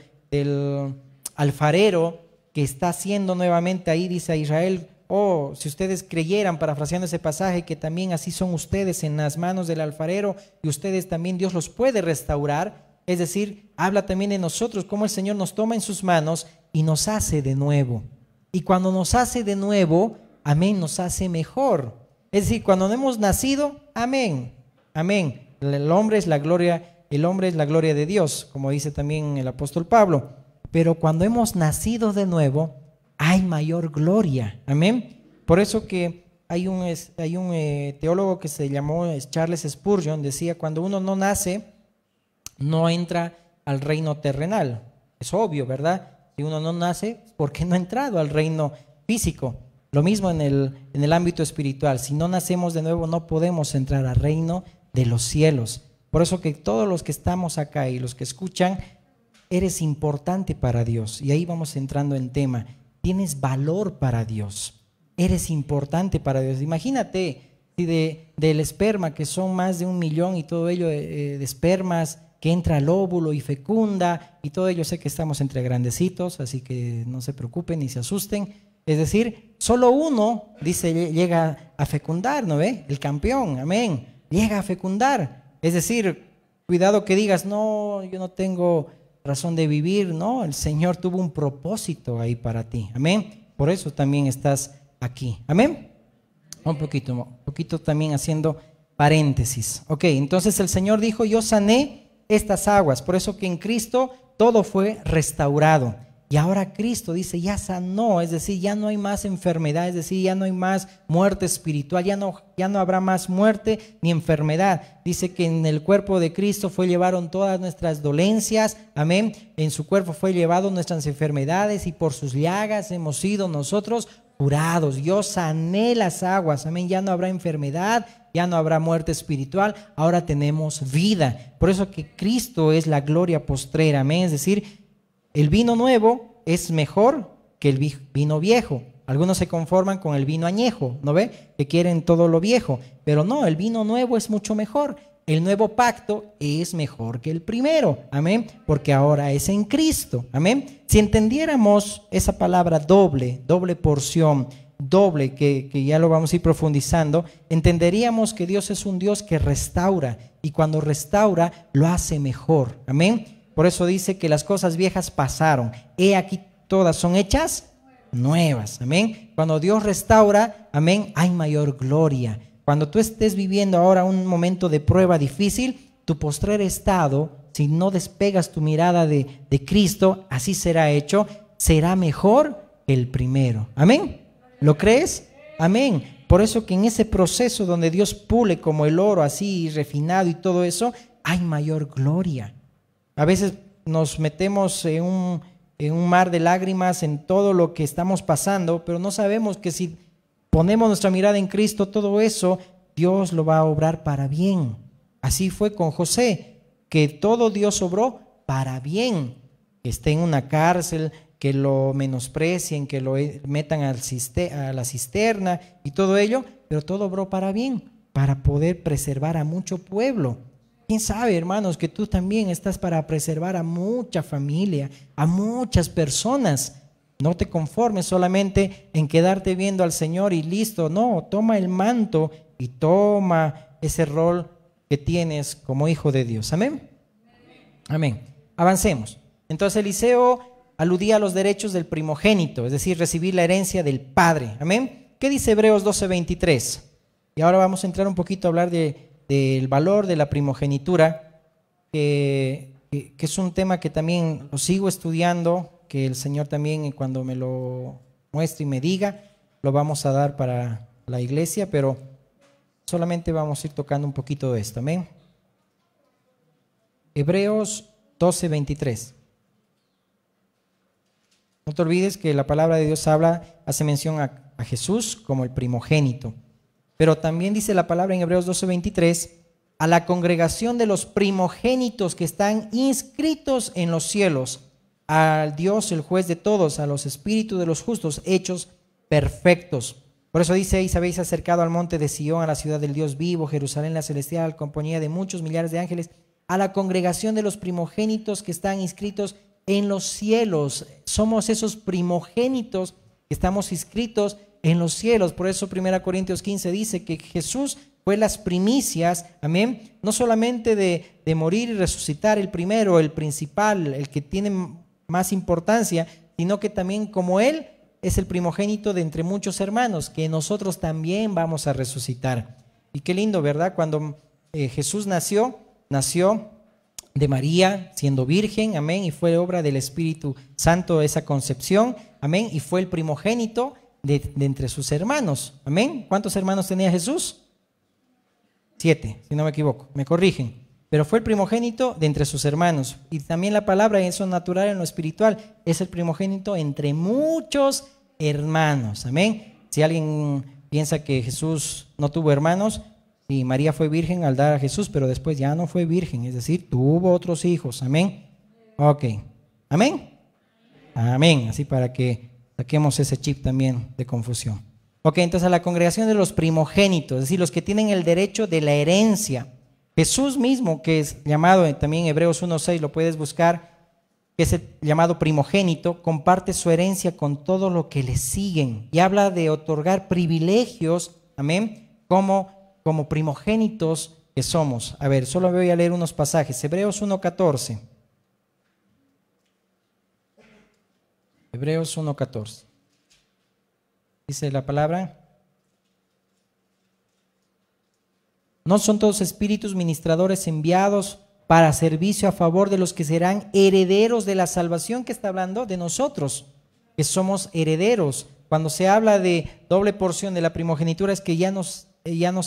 alfarero que está haciendo nuevamente ahí, dice a Israel: oh, si ustedes creyeran, parafraseando ese pasaje, que también así son ustedes en las manos del alfarero y ustedes también, Dios los puede restaurar. Es decir, habla también de nosotros, cómo el Señor nos toma en sus manos y nos hace de nuevo. Y cuando nos hace de nuevo, amén, nos hace mejor. Es decir, cuando no hemos nacido, amén, amén. El hombre es la gloria de Dios, como dice también el apóstol Pablo. Pero cuando hemos nacido de nuevo, hay mayor gloria, amén. Por eso que hay un teólogo que se llamó Charles Spurgeon, decía: cuando uno no nace, no entra al reino terrenal. Es obvio, ¿verdad? Si uno no nace, ¿por qué no ha entrado al reino físico? Lo mismo en el ámbito espiritual. Si no nacemos de nuevo, no podemos entrar al reino de los cielos. Por eso que todos los que estamos acá y los que escuchan, eres importante para Dios. Y ahí vamos entrando en tema. Tienes valor para Dios. Eres importante para Dios. Imagínate si del esperma, que son más de 1 millón y todo ello de espermas, que entra al óvulo y fecunda y todo ello. Sé que estamos entre grandecitos, así que no se preocupen ni se asusten. Es decir, solo uno, dice, llega a fecundar, ¿no ve? El campeón, amén, llega a fecundar. Es decir, cuidado que digas: no, yo no tengo razón de vivir. No, el Señor tuvo un propósito ahí para ti, amén. Por eso también estás aquí, amén. Un poquito también haciendo paréntesis. Ok, entonces el Señor dijo: yo sané estas aguas. Por eso que en Cristo todo fue restaurado. Y ahora Cristo dice: ya sanó, es decir, ya no hay más enfermedad, es decir, ya no hay más muerte espiritual, ya no habrá más muerte ni enfermedad. Dice que en el cuerpo de Cristo llevaron todas nuestras dolencias, amén. En su cuerpo fue llevado nuestras enfermedades y por sus llagas hemos sido nosotros curados. Yo sané las aguas, amén. Ya no habrá enfermedad, ya no habrá muerte espiritual, ahora tenemos vida. Por eso que Cristo es la gloria postrera, amén. Es decir, el vino nuevo es mejor que el vino viejo. Algunos se conforman con el vino añejo, ¿no ve? Que quieren todo lo viejo, pero no, el vino nuevo es mucho mejor. El nuevo pacto es mejor que el primero, amén, porque ahora es en Cristo, amén. Si entendiéramos esa palabra doble porción, doble, que ya lo vamos a ir profundizando, entenderíamos que Dios es un Dios que restaura, y cuando restaura lo hace mejor, amén. Por eso dice que las cosas viejas pasaron, he aquí todas son hechas nuevas, amén. Cuando Dios restaura, amén, hay mayor gloria. Cuando tú estés viviendo ahora un momento de prueba difícil, tu postrer estado, si no despegas tu mirada de Cristo, así será hecho, será mejor que el primero, amén. ¿Lo crees? Amén. Por eso que en ese proceso donde Dios pule como el oro así refinado y todo eso, hay mayor gloria. A veces nos metemos en un mar de lágrimas en todo lo que estamos pasando, pero no sabemos que si ponemos nuestra mirada en Cristo, todo eso Dios lo va a obrar para bien. Así fue con José, que todo Dios obró para bien. Que esté en una cárcel, que lo menosprecien, que lo metan a la cisterna y todo ello, pero todo obró para bien, para poder preservar a mucho pueblo. ¿Quién sabe, hermanos, que tú también estás para preservar a mucha familia, a muchas personas? No te conformes solamente en quedarte viendo al Señor y listo. No, toma el manto y toma ese rol que tienes como hijo de Dios. Amén. Amén. Avancemos. Entonces Eliseo aludía a los derechos del primogénito, es decir, recibir la herencia del padre. Amén. ¿Qué dice Hebreos 12:23? Y ahora vamos a entrar un poquito a hablar del valor de la primogenitura, que es un tema que también lo sigo estudiando, que el Señor también cuando me lo muestre y me diga, lo vamos a dar para la iglesia, pero solamente vamos a ir tocando un poquito de esto, amén. Hebreos 12:23. No te olvides que la palabra de Dios hace mención a Jesús como el primogénito, pero también dice la palabra en Hebreos 12:23, a la congregación de los primogénitos que están inscritos en los cielos, al Dios, el juez de todos, a los espíritus de los justos hechos perfectos. Por eso dice, y se habéis acercado al monte de Sión, a la ciudad del Dios vivo, Jerusalén la celestial, compañía de muchos millares de ángeles, a la congregación de los primogénitos que están inscritos en los cielos. Somos esos primogénitos que estamos inscritos en los cielos. Por eso 1 Corintios 15 dice que Jesús fue las primicias, amén, no solamente de morir y resucitar, el primero, el principal, el que tiene más importancia, sino que también como Él es el primogénito de entre muchos hermanos, que nosotros también vamos a resucitar. Y qué lindo, ¿verdad? Cuando Jesús nació de María, siendo virgen, amén, y fue obra del Espíritu Santo esa concepción, amén, y fue el primogénito de entre sus hermanos, amén. ¿Cuántos hermanos tenía Jesús? 7, si no me equivoco, me corrigen. Pero fue el primogénito de entre sus hermanos. Y también la palabra en eso natural, en lo espiritual, es el primogénito entre muchos hermanos, amén. Si alguien piensa que Jesús no tuvo hermanos, sí, María fue virgen al dar a Jesús, pero después ya no fue virgen, es decir, tuvo otros hijos, amén. Ok, amén. Amén, así para que saquemos ese chip también de confusión. Ok, entonces a la congregación de los primogénitos, es decir, los que tienen el derecho de la herencia. Jesús mismo, que es llamado también Hebreos 1:6, lo puedes buscar, que es el llamado primogénito, comparte su herencia con todo lo que le siguen y habla de otorgar privilegios, amén, como primogénitos que somos. A ver, solo voy a leer unos pasajes. Hebreos 1:14. Hebreos 1:14. Dice la palabra: ¿no son todos espíritus ministradores enviados para servicio a favor de los que serán herederos de la salvación? Que está hablando de nosotros, que somos herederos. Cuando se habla de doble porción de la primogenitura, es que ya nos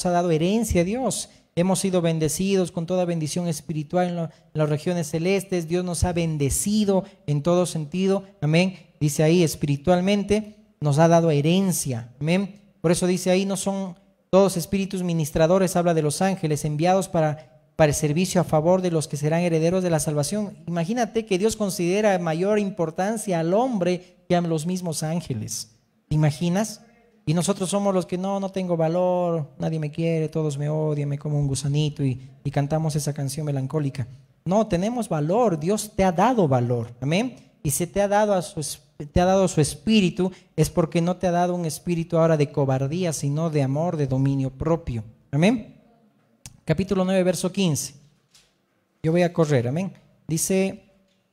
ha dado herencia Dios. Hemos sido bendecidos con toda bendición espiritual en las regiones celestes. Dios nos ha bendecido en todo sentido, amén. Dice ahí, espiritualmente nos ha dado herencia, amén. Por eso dice ahí, no son todos espíritus ministradores, habla de los ángeles enviados para el servicio a favor de los que serán herederos de la salvación. Imagínate que Dios considera mayor importancia al hombre que a los mismos ángeles. ¿Te imaginas? Y nosotros somos los que no tengo valor, nadie me quiere, todos me odian, me como un gusanito y cantamos esa canción melancólica. No, tenemos valor, Dios te ha dado valor, amén. Y si te ha dado su espíritu, es porque no te ha dado un espíritu ahora de cobardía, sino de amor, de dominio propio, amén. Capítulo 9, verso 15. Yo voy a correr, amén. Dice: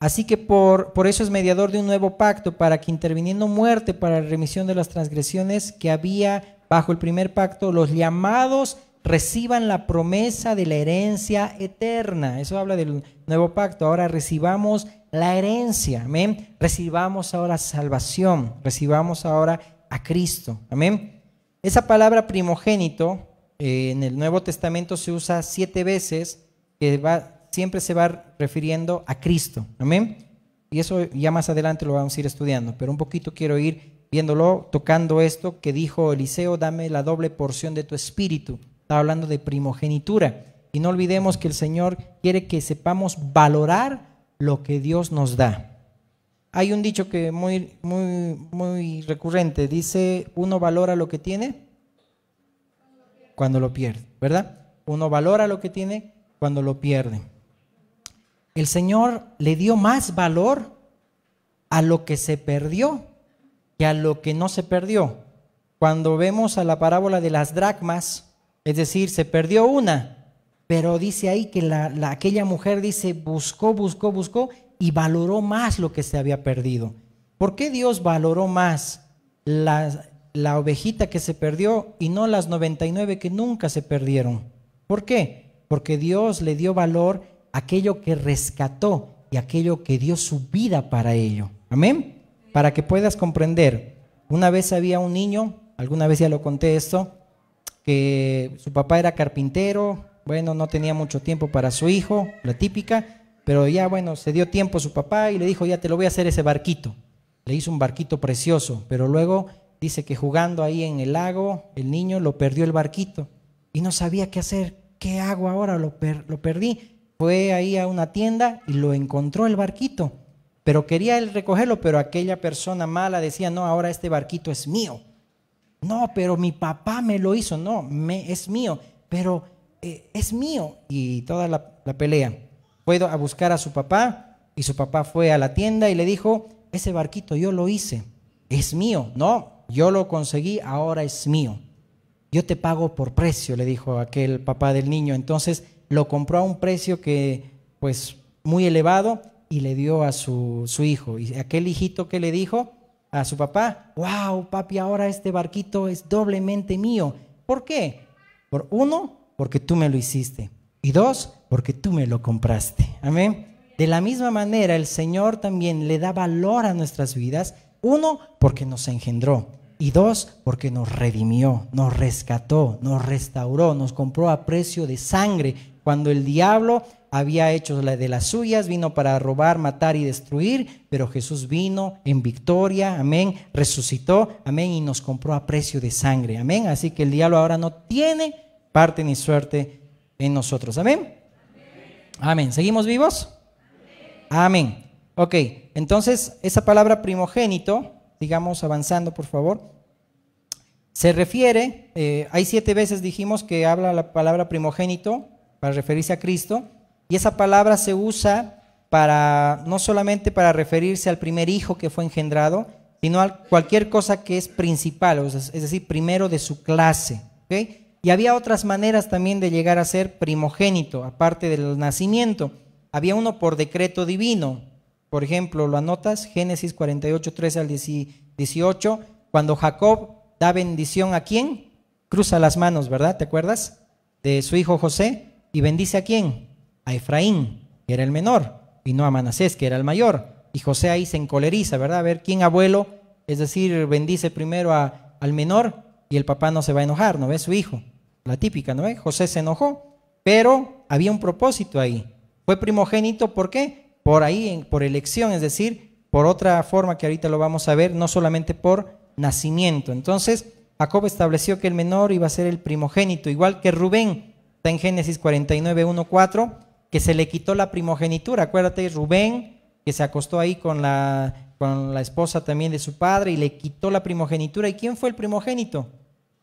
así que por eso es mediador de un nuevo pacto, para que interviniendo muerte para la remisión de las transgresiones que había bajo el primer pacto, los llamados reciban la promesa de la herencia eterna. Eso habla del nuevo pacto. Ahora recibamos la herencia, amén. Recibamos ahora salvación, recibamos ahora a Cristo, amén. Esa palabra primogénito en el Nuevo Testamento se usa 7 veces, que siempre se va refiriendo a Cristo, amén. Y eso ya más adelante lo vamos a ir estudiando, pero un poquito quiero ir viéndolo, tocando esto que dijo Eliseo: dame la doble porción de tu espíritu. Está hablando de primogenitura. Y no olvidemos que el Señor quiere que sepamos valorar lo que Dios nos da. Hay un dicho que muy recurrente, dice: uno valora lo que tiene cuando lo pierde, ¿verdad? Uno valora lo que tiene cuando lo pierde. El Señor le dio más valor a lo que se perdió que a lo que no se perdió. Cuando vemos a la parábola de las dracmas, es decir, se perdió una, pero dice ahí que aquella mujer dice buscó y valoró más lo que se había perdido. ¿Por qué Dios valoró más la ovejita que se perdió y no las 99 que nunca se perdieron? ¿Por qué? Porque Dios le dio valor a aquello que rescató y aquello que dio su vida para ello. Amén. Para que puedas comprender. Una vez había un niño, alguna vez ya lo conté esto, que su papá era carpintero, bueno, no tenía mucho tiempo para su hijo, la típica, pero ya bueno, se dio tiempo su papá y le dijo: ya te lo voy a hacer ese barquito. Le hizo un barquito precioso, pero luego dice que jugando ahí en el lago, el niño lo perdió el barquito y no sabía qué hacer. ¿Qué hago ahora? Lo perdí. Fue ahí a una tienda y lo encontró el barquito, pero quería él recogerlo, pero aquella persona mala decía: no, ahora este barquito es mío. No, pero mi papá me lo hizo. No, es mío, pero es mío. Y toda la pelea. Fue a buscar a su papá y su papá fue a la tienda y le dijo, ese barquito yo lo hice, es mío. No, yo lo conseguí, ahora es mío. Yo te pago por precio, le dijo aquel papá del niño. Entonces lo compró a un precio que, pues, muy elevado y le dio a su hijo. Y aquel hijito que le dijo a su papá, wow, papi, ahora este barquito es doblemente mío. ¿Por qué? Por uno, porque tú me lo hiciste. Y dos, porque tú me lo compraste. Amén. De la misma manera, el Señor también le da valor a nuestras vidas. Uno, porque nos engendró. Y dos, porque nos redimió, nos rescató, nos restauró, nos compró a precio de sangre. Cuando el diablo había hecho de las suyas, vino para robar, matar y destruir, pero Jesús vino en victoria, amén, resucitó, amén, y nos compró a precio de sangre, amén. Así que el diablo ahora no tiene parte ni suerte en nosotros, amén. Amén. ¿Seguimos vivos? Amén. Ok, entonces esa palabra primogénito, sigamos avanzando por favor, se refiere, hay 7 veces dijimos que habla la palabra primogénito para referirse a Cristo, y esa palabra se usa para no solamente para referirse al primer hijo que fue engendrado, sino a cualquier cosa que es principal, es decir, primero de su clase, ¿ok? Y había otras maneras también de llegar a ser primogénito, aparte del nacimiento. Había uno por decreto divino. Por ejemplo, ¿lo anotas? Génesis 48, 13 al 18. Cuando Jacob da bendición ¿a quién? Cruza las manos, ¿verdad? ¿Te acuerdas? De su hijo José. ¿Y bendice a quién? A Efraín, que era el menor, y no a Manasés, que era el mayor. Y José ahí se encoleriza, ¿verdad? A ver, ¿quién abuelo? Es decir, bendice primero al menor y el papá no se va a enojar, ¿no ves? Su hijo. La típica, ¿no ves? José se enojó, pero había un propósito ahí. Fue primogénito, ¿por qué? Por ahí, por elección, es decir, por otra forma que ahorita lo vamos a ver, no solamente por nacimiento. Entonces, Jacob estableció que el menor iba a ser el primogénito, igual que Rubén, está en Génesis 49, 1, 4, que se le quitó la primogenitura. Acuérdate, Rubén, que se acostó ahí con la esposa también de su padre y le quitó la primogenitura. ¿Y quién fue el primogénito?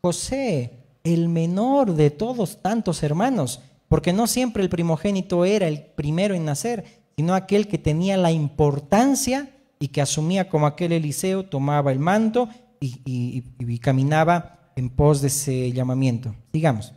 José, el menor de todos tantos hermanos, porque no siempre el primogénito era el primero en nacer, sino aquel que tenía la importancia y que asumía como aquel Eliseo, tomaba el manto y caminaba en pos de ese llamamiento. Digamos.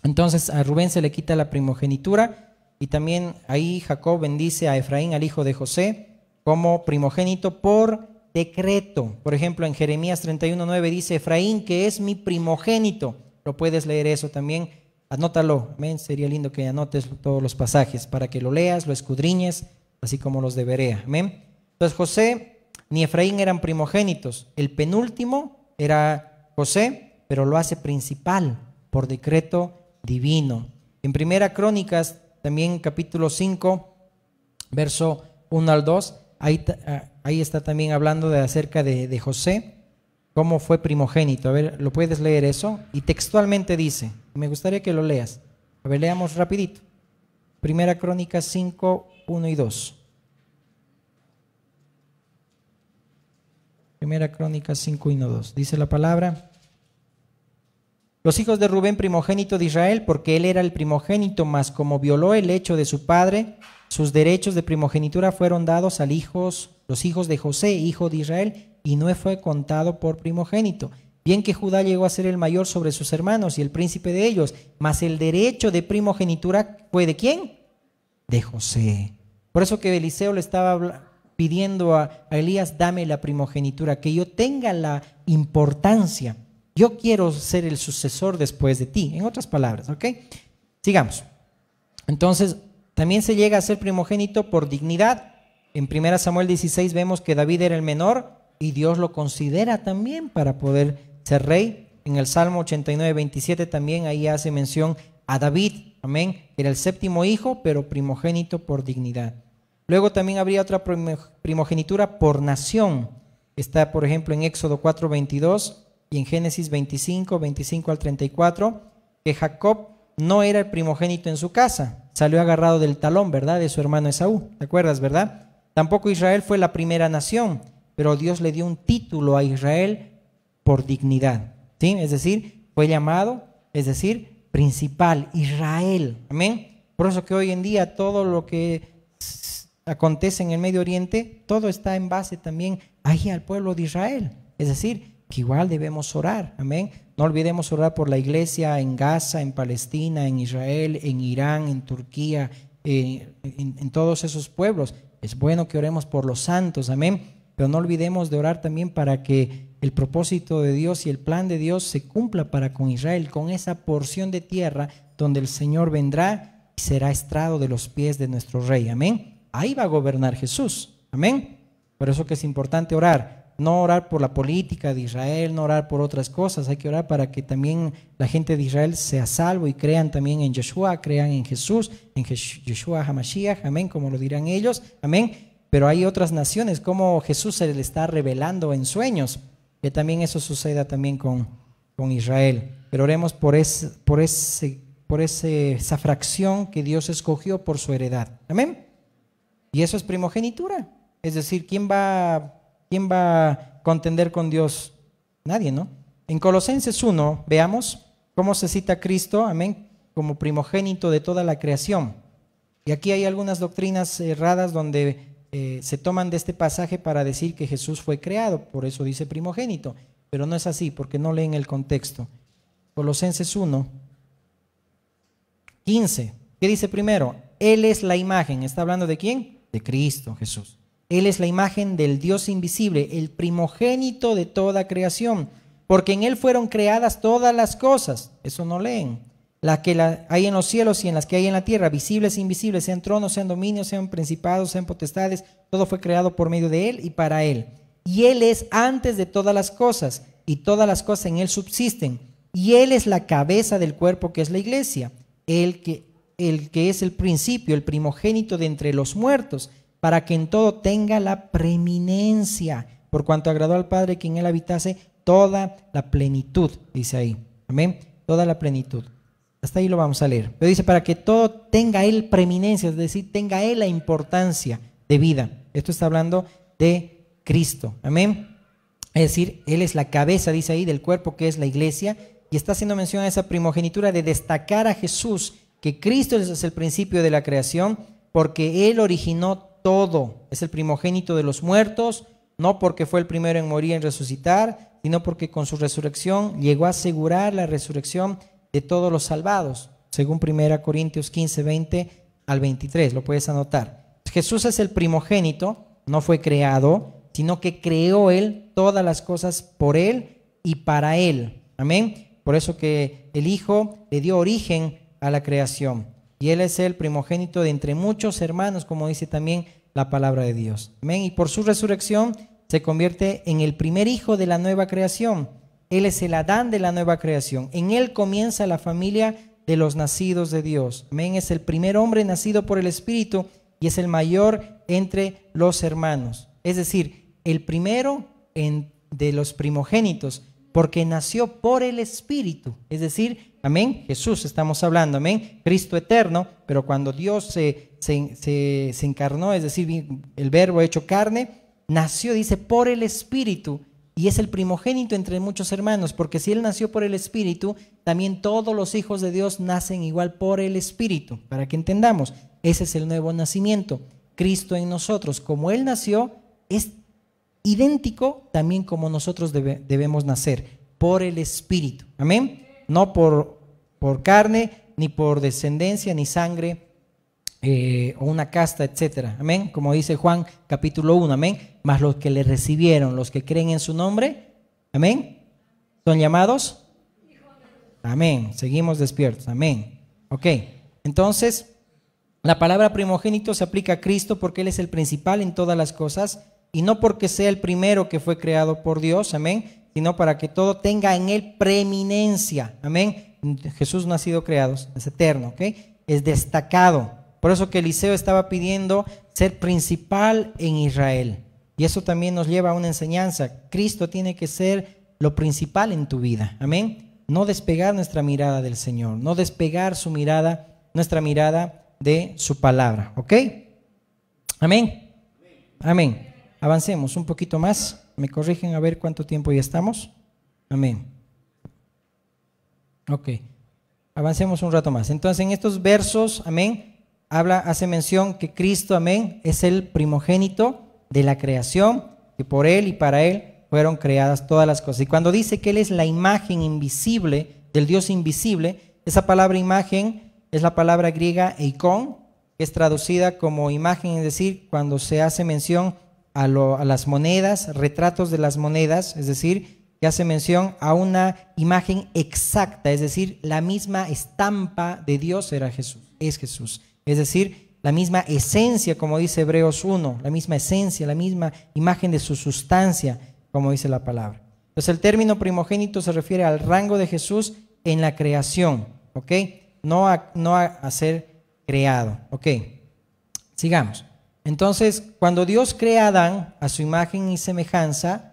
Entonces a Rubén se le quita la primogenitura y también ahí Jacob bendice a Efraín, al hijo de José, como primogénito por decreto. Por ejemplo, en Jeremías 31:9 dice, Efraín, que es mi primogénito. Lo puedes leer eso también, anótalo. Amén. Sería lindo que anotes todos los pasajes para que lo leas, lo escudriñes, así como los de Berea. Amén. Entonces José ni Efraín eran primogénitos. El penúltimo era José, pero lo hace principal por decreto divino. En Primera Crónicas, también capítulo 5, verso 1 al 2, ahí está también hablando acerca de José, cómo fue primogénito. A ver, ¿lo puedes leer eso? Y textualmente dice, me gustaría que lo leas. A ver, leamos rapidito. Primera Crónicas 5, 1 y 2. Primera Crónicas 5, 1 y 2. Dice la palabra. Los hijos de Rubén, primogénito de Israel, porque él era el primogénito, mas como violó el hecho de su padre, sus derechos de primogenitura fueron dados a los hijos de José, hijo de Israel, y no fue contado por primogénito. Bien que Judá llegó a ser el mayor sobre sus hermanos y el príncipe de ellos, mas el derecho de primogenitura fue ¿de quién? De José. Por eso que Eliseo le estaba pidiendo a Elías, dame la primogenitura, que yo tenga la importancia. Yo quiero ser el sucesor después de ti, en otras palabras, ¿ok? Sigamos. Entonces, también se llega a ser primogénito por dignidad. En 1 Samuel 16 vemos que David era el menor y Dios lo considera también para poder ser rey. En el Salmo 89, 27 también ahí hace mención a David, amén. Era el séptimo hijo, pero primogénito por dignidad. Luego también habría otra primogenitura por nación. Está, por ejemplo, en Éxodo 4, 22 y en Génesis 25, 25 al 34, que Jacob no era el primogénito en su casa. Salió agarrado del talón, ¿verdad?, de su hermano Esaú. ¿Te acuerdas, verdad? Tampoco Israel fue la primera nación, pero Dios le dio un título a Israel por dignidad, ¿sí? Es decir, fue llamado, es decir, principal, Israel, amén. Por eso que hoy en día todo lo que acontece en el Medio Oriente, todo está en base también ahí al pueblo de Israel, es decir, que igual debemos orar, amén. No olvidemos orar por la iglesia en Gaza, en Palestina, en Israel, en Irán, en Turquía, en todos esos pueblos. Es bueno que oremos por los santos, amén, pero no olvidemos de orar también para que el propósito de Dios y el plan de Dios se cumpla para con Israel, con esa porción de tierra donde el Señor vendrá y será estrado de los pies de nuestro Rey, amén. Ahí va a gobernar Jesús, amén. Por eso que es importante orar. No orar por la política de Israel, no orar por otras cosas. Hay que orar para que también la gente de Israel sea salvo y crean también en Yeshua, crean en Jesús, en Yeshua HaMashiach, amén, como lo dirán ellos, amén. Pero hay otras naciones, como Jesús se le está revelando en sueños, que también eso suceda también con Israel. Pero oremos por esa fracción que Dios escogió por su heredad, amén. Y eso es primogenitura, es decir, ¿quién va a contender con Dios? Nadie, ¿no? En Colosenses 1, veamos cómo se cita a Cristo, amén, como primogénito de toda la creación. Y aquí hay algunas doctrinas erradas donde se toman de este pasaje para decir que Jesús fue creado, por eso dice primogénito, pero no es así, porque no leen el contexto. Colosenses 1, 15, ¿qué dice primero? Él es la imagen, ¿está hablando de quién? De Cristo Jesús. Él es la imagen del Dios invisible, el primogénito de toda creación, porque en Él fueron creadas todas las cosas. Eso no leen. Las que hay en los cielos y en las que hay en la tierra, visibles e invisibles, sean tronos, sean dominios, sean principados, sean potestades, todo fue creado por medio de Él y para Él. Y Él es antes de todas las cosas, y todas las cosas en Él subsisten. Y Él es la cabeza del cuerpo que es la iglesia, el que es el principio, el primogénito de entre los muertos, para que en todo tenga la preeminencia, por cuanto agradó al Padre que en Él habitase toda la plenitud, dice ahí, amén, toda la plenitud. Hasta ahí lo vamos a leer. Pero dice, para que todo tenga Él preeminencia, es decir, tenga Él la importancia de vida. Esto está hablando de Cristo, amén. Es decir, Él es la cabeza, dice ahí, del cuerpo que es la iglesia, y está haciendo mención a esa primogenitura de destacar a Jesús, que Cristo es el principio de la creación, porque Él originó todo, es el primogénito de los muertos, no porque fue el primero en morir y en resucitar, sino porque con su resurrección llegó a asegurar la resurrección de todos los salvados, según 1 Corintios 15, 20 al 23, lo puedes anotar. Jesús es el primogénito, no fue creado, sino que creó Él todas las cosas por Él y para Él, amén. Por eso que el Hijo le dio origen a la creación. Y Él es el primogénito de entre muchos hermanos, como dice también la palabra de Dios. Amén. Y por su resurrección se convierte en el primer hijo de la nueva creación. Él es el Adán de la nueva creación. En Él comienza la familia de los nacidos de Dios. Amén. Es el primer hombre nacido por el Espíritu y es el mayor entre los hermanos. Es decir, el primero de los primogénitos, porque nació por el Espíritu. Es decir, amén, Jesús estamos hablando, amén, Cristo eterno, pero cuando Dios se encarnó, es decir, el verbo hecho carne, nació, dice, por el Espíritu, y es el primogénito entre muchos hermanos, porque si Él nació por el Espíritu, también todos los hijos de Dios nacen igual por el Espíritu, para que entendamos, ese es el nuevo nacimiento, Cristo en nosotros, como Él nació, es idéntico también como nosotros debemos nacer, por el Espíritu, amén. No por carne, ni por descendencia, ni sangre, o una casta, etcétera. Amén. Como dice Juan capítulo 1, amén. Mas los que le recibieron, los que creen en su nombre, amén, son llamados. Amén. Seguimos despiertos. Amén. Ok. Entonces, la palabra primogénito se aplica a Cristo porque Él es el principal en todas las cosas y no porque sea el primero que fue creado por Dios. Amén. Sino para que todo tenga en Él preeminencia, amén. Jesús no ha sido creado, es eterno, ¿ok? Es destacado. Por eso que Eliseo estaba pidiendo ser principal en Israel. Y eso también nos lleva a una enseñanza. Cristo tiene que ser lo principal en tu vida, amén. No despegar nuestra mirada del Señor, no despegar nuestra mirada de su palabra, ¿ok? Amén. Amén. Avancemos un poquito más. Me corrigen a ver cuánto tiempo ya estamos. Amén. Ok, avancemos un rato más. Entonces, en estos versos, amén, hace mención que Cristo, amén, es el primogénito de la creación, que por Él y para Él fueron creadas todas las cosas. Y cuando dice que Él es la imagen invisible del Dios invisible, esa palabra imagen es la palabra griega eikon, que es traducida como imagen, es decir, cuando se hace mención a las monedas, retratos de las monedas, es decir, que hace mención a una imagen exacta, es decir, la misma estampa de Dios era Jesús, es Jesús. Es decir, la misma esencia, como dice Hebreos 1, la misma esencia, la misma imagen de su sustancia, como dice la palabra. Entonces el término primogénito se refiere al rango de Jesús en la creación, ¿ok? No a ser creado, ¿ok? Sigamos. Entonces, cuando Dios crea a Adán a su imagen y semejanza,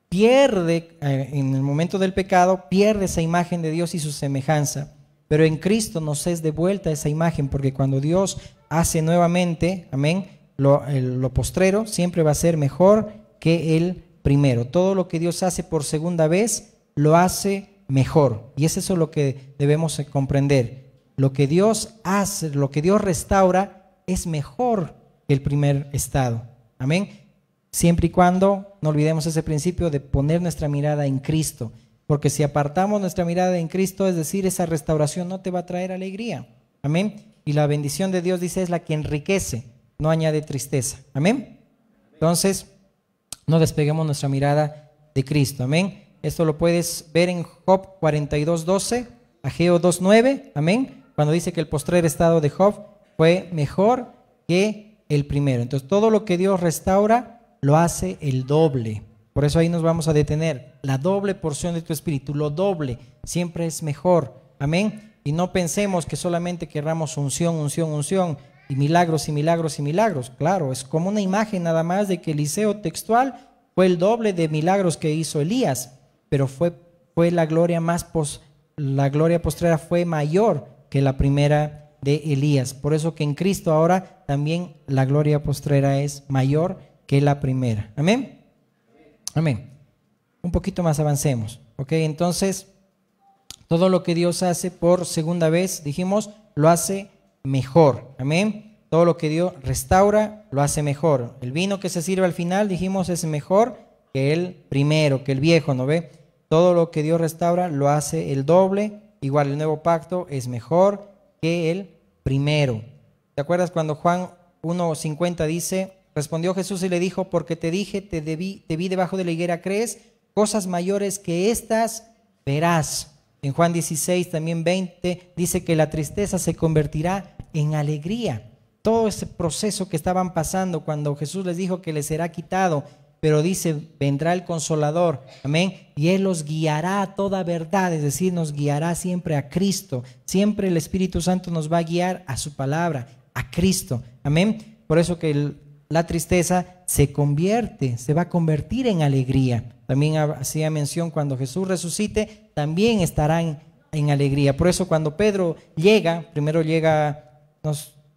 pierde, en el momento del pecado, pierde esa imagen de Dios y su semejanza. Pero en Cristo nos es devuelta esa imagen, porque cuando Dios hace nuevamente, amén, lo postrero siempre va a ser mejor que el primero. Todo lo que Dios hace por segunda vez, lo hace mejor. Y es eso lo que debemos comprender. Lo que Dios hace, lo que Dios restaura, es mejor que el primer estado. Amén. Siempre y cuando no olvidemos ese principio de poner nuestra mirada en Cristo. Porque si apartamos nuestra mirada en Cristo, es decir, esa restauración no te va a traer alegría. Amén. Y la bendición de Dios, dice, es la que enriquece, no añade tristeza. Amén. Entonces, no despeguemos nuestra mirada de Cristo. Amén. Esto lo puedes ver en Job 42:12, Ageo 2:9. Amén. Cuando dice que el postrer estado de Job fue mejor que el primero. Entonces, todo lo que Dios restaura, lo hace el doble. Por eso ahí nos vamos a detener. La doble porción de tu espíritu, lo doble, siempre es mejor. Amén. Y no pensemos que solamente querramos unción, unción, unción, y milagros y milagros y milagros. Claro, es como una imagen nada más de que Eliseo textual fue el doble de milagros que hizo Elías, pero fue la gloria la gloria postrera fue mayor que la primera de Elías. Por eso que en Cristo ahora también la gloria postrera es mayor que la primera. Amén. Amén. Un poquito más avancemos. Ok, entonces, todo lo que Dios hace por segunda vez, dijimos, lo hace mejor. Amén. Todo lo que Dios restaura, lo hace mejor. El vino que se sirve al final, dijimos, es mejor que el primero, que el viejo, ¿no ve? Todo lo que Dios restaura, lo hace el doble. Igual el nuevo pacto es mejor que el primero. ¿Te acuerdas cuando Juan 1:50 dice: respondió Jesús y le dijo, porque te dije, te vi debajo de la higuera, ¿crees? Cosas mayores que estas verás. En Juan 16, también 20, dice que la tristeza se convertirá en alegría. Todo ese proceso que estaban pasando cuando Jesús les dijo que les será quitado, pero dice, vendrá el Consolador, amén, y Él los guiará a toda verdad, es decir, nos guiará siempre a Cristo. Siempre el Espíritu Santo nos va a guiar a su palabra, a Cristo, amén. Por eso que la tristeza se va a convertir en alegría. También hacía mención, cuando Jesús resucite, también estarán en alegría. Por eso cuando Pedro primero llega,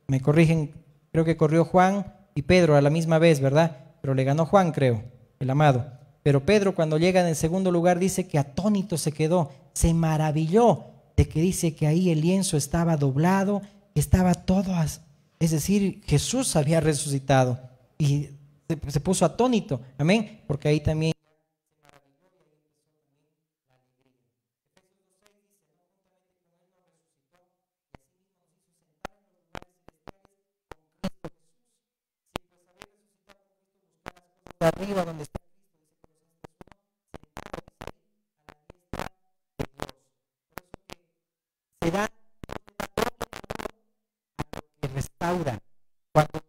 me corrigen, creo que corrió Juan y Pedro a la misma vez, ¿verdad? Pero le ganó Juan, creo, el amado. Pero Pedro, cuando llega en el segundo lugar, dice que atónito se quedó, se maravilló de que dice que ahí el lienzo estaba doblado, estaba todo, es decir, Jesús había resucitado, y se puso atónito, amén, porque ahí también arriba donde está se da que restaura. Cuando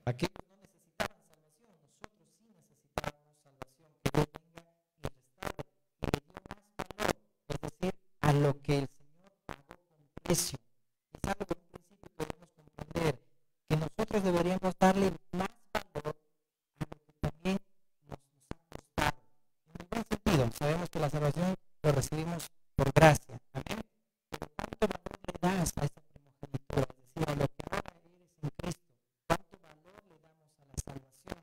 aquellos no necesitaban salvación, nosotros sí necesitábamos salvación, que Dios venga y restaure y le dio más valor, es decir, a lo que el Señor pagó con precio. Es algo de un principio que debemos comprender, que nosotros deberíamos darle más valor más a esa primogenitura, es decir, a lo que ahora eres en Cristo. ¿Cuánto valor le damos a la salvación?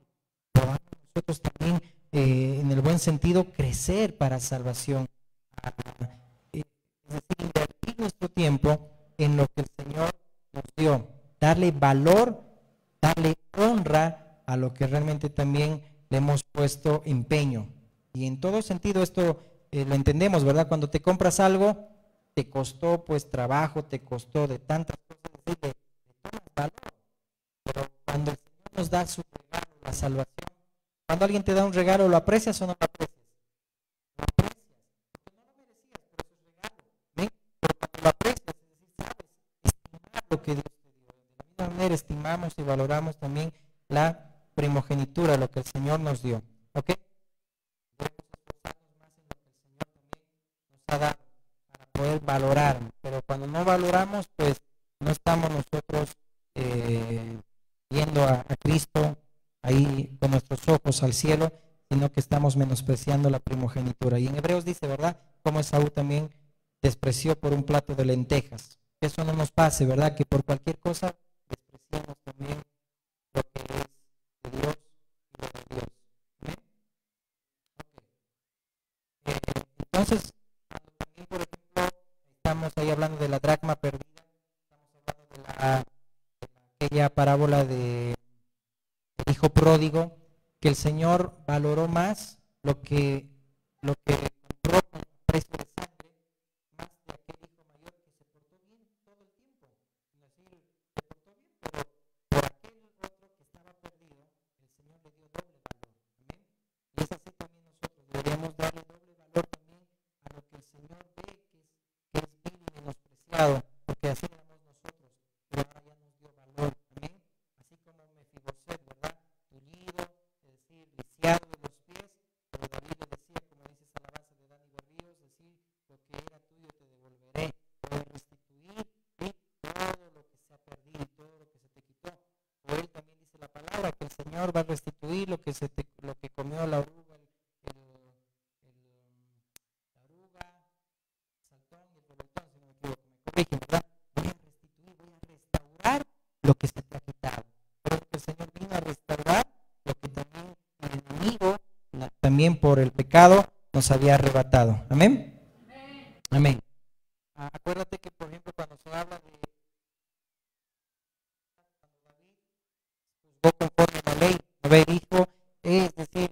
Podamos nosotros también, en el buen sentido, crecer para salvación. Es decir, invertir nuestro tiempo en lo que el Señor nos dio, darle valor, darle honra a lo que realmente también le hemos puesto empeño. Y en todo sentido esto lo entendemos, ¿verdad? Cuando te compras algo, te costó pues trabajo, te costó de tantas cosas, es decir, de tomas valor. Pero cuando el Señor nos da su regalo, la salvación, cuando alguien te da un regalo, ¿lo aprecias o no lo aprecias? Lo aprecias, porque no lo merecías, pero es un regalo. ¿Ven? Pero cuando lo aprecias, es decir, sabes estimar lo que Dios te dio. De la misma manera estimamos y valoramos también la primogenitura, lo que el Señor nos dio. ¿Ok? Debemos esforzarnos más en lo que el Señor también nos ha dado para poder valorar. Pero cuando no valoramos, pues no estamos nosotros viendo a Cristo ahí con nuestros ojos al cielo, sino que estamos menospreciando la primogenitura. Y en Hebreos dice, ¿verdad?, como Esaú también despreció por un plato de lentejas. Que eso no nos pase, ¿verdad?, que por cualquier cosa despreciamos también lo que es de Dios y lo de Dios. ¿Amén? Okay. Entonces, cuando también, por ejemplo, estamos ahí hablando de la dracma perdida, estamos hablando de aquella parábola de el hijo pródigo, que el Señor valoró más lo que compró con precio de sangre, más de aquel hijo mayor que se portó bien todo el tiempo. Es decir, se portó bien, pero por aquel otro que estaba perdido, el Señor le dio doble valor. Amén. Y es así también nosotros deberíamos darle doble valor también a lo que el Señor ve que es vil y menospreciado, porque así éramos nosotros, pero ahora ya nos dio valor. Amén. Así como Mefiboset, ¿verdad? Tullido, es decir, lisiado de los pies, pero David le decía, como dice esa alabanza de Dani Berríos, decir, lo que era tuyo te devolveré, voy a restituir todo lo que se ha perdido, todo lo que se te quitó. O él también dice la palabra, que el Señor va a restituir lo que comió la oruga, la oruga, el saltón y el revoltón, si no me equivoco, me corrigen, ¿verdad? Voy a restituir, voy a restaurar lo que se te ha quitado. El Señor vino a restaurar lo que también el enemigo, también por el pecado, nos había arrebatado. Amén. Amén. Acuérdate que, por ejemplo, cuando se habla de cuando David juzgó conforme a la ley, David dijo, es decir,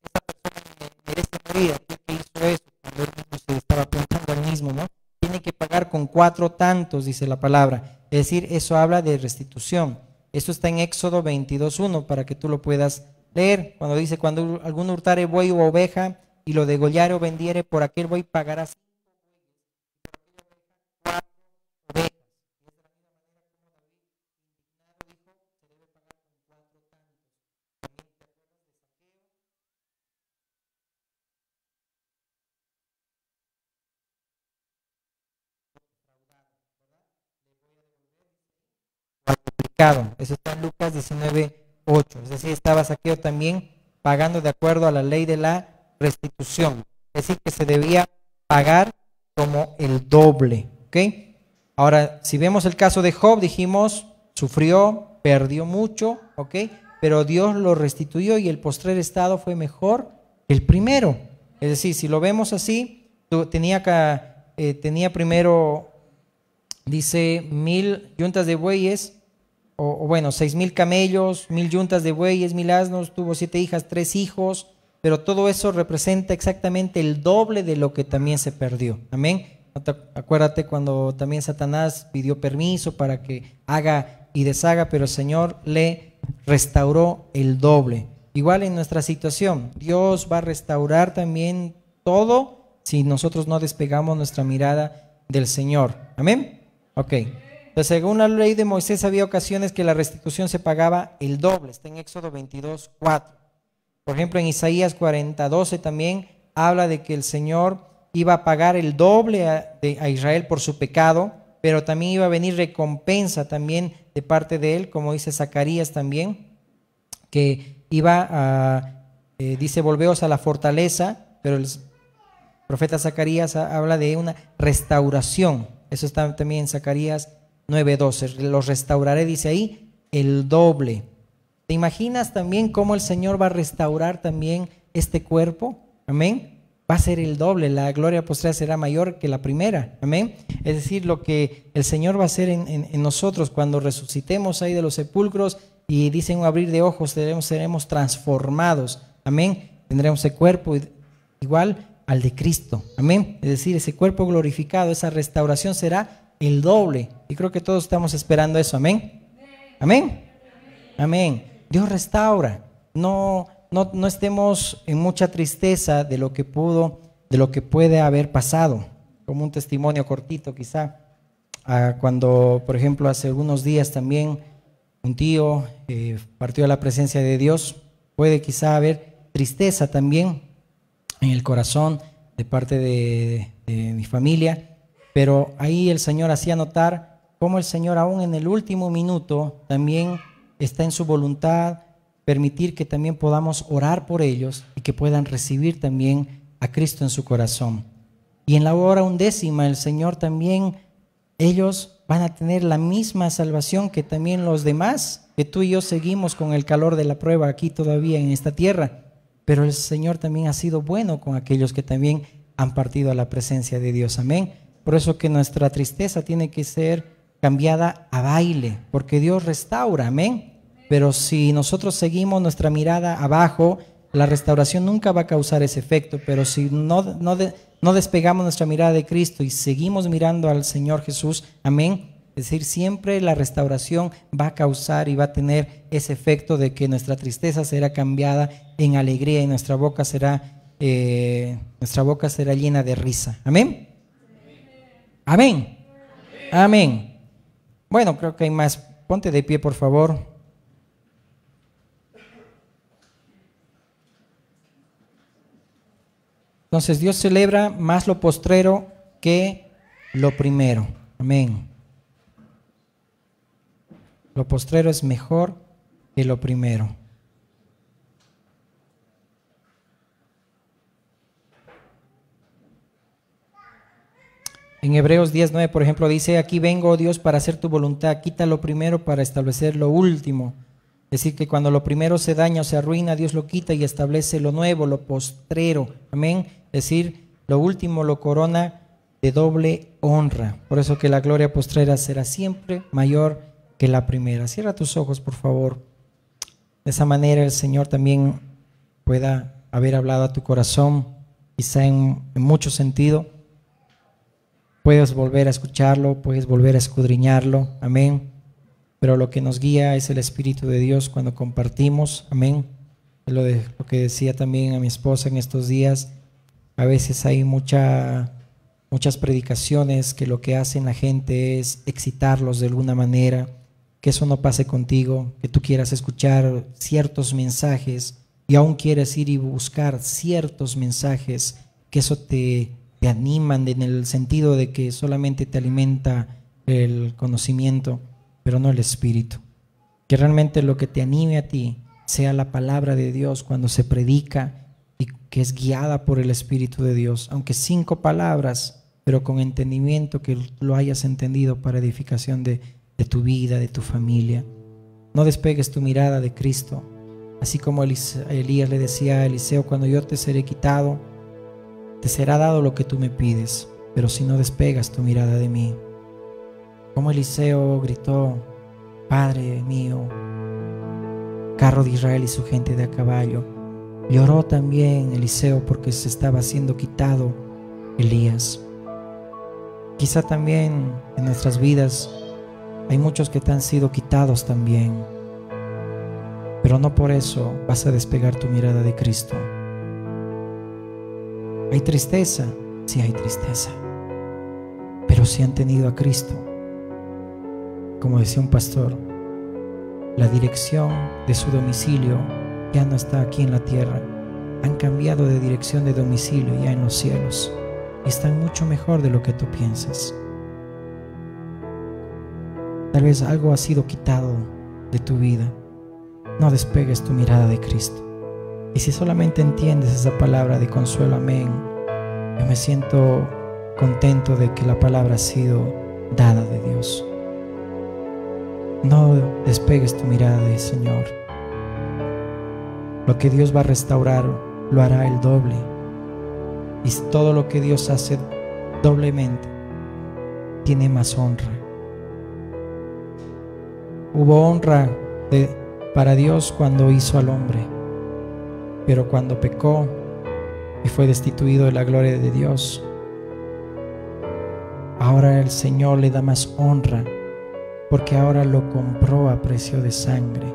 esta persona merece morir, aquel que hizo eso, cuando él mismo se estaba preguntando al mismo, ¿no? Tiene que pagar con 4 tantos, dice la palabra. Es decir, eso habla de restitución. Esto está en Éxodo 22:1 para que tú lo puedas leer. Cuando dice, cuando alguno hurtare buey u oveja y lo degollare o vendiere, por aquel buey pagará 5 bueyes, por aquella oveja 4 ovejas. Y es de la misma manera como David, indignado, dijo, se debe pagar con 4 tantos. También te acuerdas de Saqueo. Defraudado, ¿verdad? Le voy a devolver, cuadruplicado. Eso está en Lucas 19:8. Es decir, estaba Saqueo también pagando de acuerdo a la ley de la restitución. Es decir, que se debía pagar como el doble. ¿Ok? Ahora, si vemos el caso de Job, dijimos, sufrió, perdió mucho, ¿ok? Pero Dios lo restituyó y el postrer estado fue mejor que el primero. Es decir, si lo vemos así, tenía primero, dice, 1000 yuntas de bueyes, o bueno, 6000 camellos, 1000 yuntas de bueyes, 1000 asnos, tuvo 7 hijas, 3 hijos, pero todo eso representa exactamente el doble de lo que también se perdió. Amén. Acuérdate cuando también Satanás pidió permiso para que haga y deshaga, pero el Señor le restauró el doble. Igual en nuestra situación, Dios va a restaurar también todo si nosotros no despegamos nuestra mirada del Señor. Amén. Ok. Entonces, según la ley de Moisés, había ocasiones que la restitución se pagaba el doble. Está en Éxodo 22:4. Por ejemplo, en Isaías 40:12 también habla de que el Señor iba a pagar el doble a Israel por su pecado, pero también iba a venir recompensa también de parte de él, como dice Zacarías también, que iba a, dice, volveos a la fortaleza, pero el profeta Zacarías habla de una restauración. Eso está también en Zacarías 9:12. Los restauraré, dice ahí, el doble. ¿Te imaginas también cómo el Señor va a restaurar también este cuerpo? Amén. Va a ser el doble, la gloria postrera será mayor que la primera. Amén. Es decir, lo que el Señor va a hacer en nosotros cuando resucitemos ahí de los sepulcros y dicen un abrir de ojos, seremos transformados. Amén. Tendremos ese cuerpo igual al de Cristo. Amén. Es decir, ese cuerpo glorificado, esa restauración será el doble. Y creo que todos estamos esperando eso. Amén. Amén. Amén. Dios restaura. No estemos en mucha tristeza de lo que puede haber pasado. Como un testimonio cortito quizá. Cuando, por ejemplo, hace algunos días también un tío partió a la presencia de Dios. Puede quizá haber tristeza también en el corazón de parte de mi familia. Pero ahí el Señor hacía notar cómo el Señor aún en el último minuto también está en su voluntad permitir que también podamos orar por ellos y que puedan recibir también a Cristo en su corazón. Y en la hora 11ª el Señor también, ellos van a tener la misma salvación que también los demás, que tú y yo seguimos con el calor de la prueba aquí todavía en esta tierra. Pero el Señor también ha sido bueno con aquellos que también han partido a la presencia de Dios. Amén. Por eso que nuestra tristeza tiene que ser cambiada a baile, porque Dios restaura. Amén. Pero si nosotros seguimos nuestra mirada abajo, la restauración nunca va a causar ese efecto. Pero si no despegamos nuestra mirada de Cristo y seguimos mirando al Señor Jesús, amén, es decir, siempre la restauración va a causar y va a tener ese efecto de que nuestra tristeza será cambiada en alegría y nuestra boca será llena de risa. Amén. Amén. Amén. Bueno, creo que hay más. Ponte de pie, por favor. Entonces Dios celebra más lo postrero que lo primero. Amén. Lo postrero es mejor que lo primero. En Hebreos 10:9, por ejemplo, dice: aquí vengo, oh Dios, para hacer tu voluntad, quita lo primero para establecer lo último. Es decir, que cuando lo primero se daña o se arruina, Dios lo quita y establece lo nuevo, lo postrero. Amén. Es decir, lo último lo corona de doble honra. Por eso que la gloria postrera será siempre mayor que la primera. Cierra tus ojos, por favor. De esa manera el Señor también pueda haber hablado a tu corazón, quizá en mucho sentido. Puedes volver a escucharlo, puedes volver a escudriñarlo. Amén. Pero lo que nos guía es el Espíritu de Dios cuando compartimos. Amén. Lo que decía también a mi esposa en estos días. A veces hay muchas predicaciones que lo que hacen la gente es excitarlos de alguna manera. Que eso no pase contigo, que tú quieras escuchar ciertos mensajes y aún quieres ir y buscar ciertos mensajes, que eso te animan en el sentido de que solamente te alimenta el conocimiento, pero no el espíritu. Que realmente lo que te anime a ti sea la palabra de Dios cuando se predica y que es guiada por el Espíritu de Dios, aunque 5 palabras, pero con entendimiento, que lo hayas entendido para edificación de tu vida, de tu familia. No despegues tu mirada de Cristo, así como Elías le decía a Eliseo: cuando yo te seré quitado, te será dado lo que tú me pides, pero si no despegas tu mirada de mí. Como Eliseo gritó: Padre mío, carro de Israel y su gente de a caballo. Lloró también Eliseo porque se estaba siendo quitado Elías. Quizá también en nuestras vidas hay muchos que te han sido quitados también, pero no por eso vas a despegar tu mirada de Cristo. ¿Hay tristeza? Sí, hay tristeza, pero si han tenido a Cristo, como decía un pastor, la dirección de su domicilio ya no está aquí en la tierra. Han cambiado de dirección de domicilio ya en los cielos y están mucho mejor de lo que tú piensas. Tal vez algo ha sido quitado de tu vida. No despegues tu mirada de Cristo. Y si solamente entiendes esa palabra de consuelo, amén, yo me siento contento de que la palabra ha sido dada de Dios. No despegues tu mirada del Señor. Lo que Dios va a restaurar lo hará el doble. Y todo lo que Dios hace doblemente tiene más honra. Hubo honra para Dios cuando hizo al hombre, pero cuando pecó y fue destituido de la gloria de Dios, ahora el Señor le da más honra, porque ahora lo compró a precio de sangre,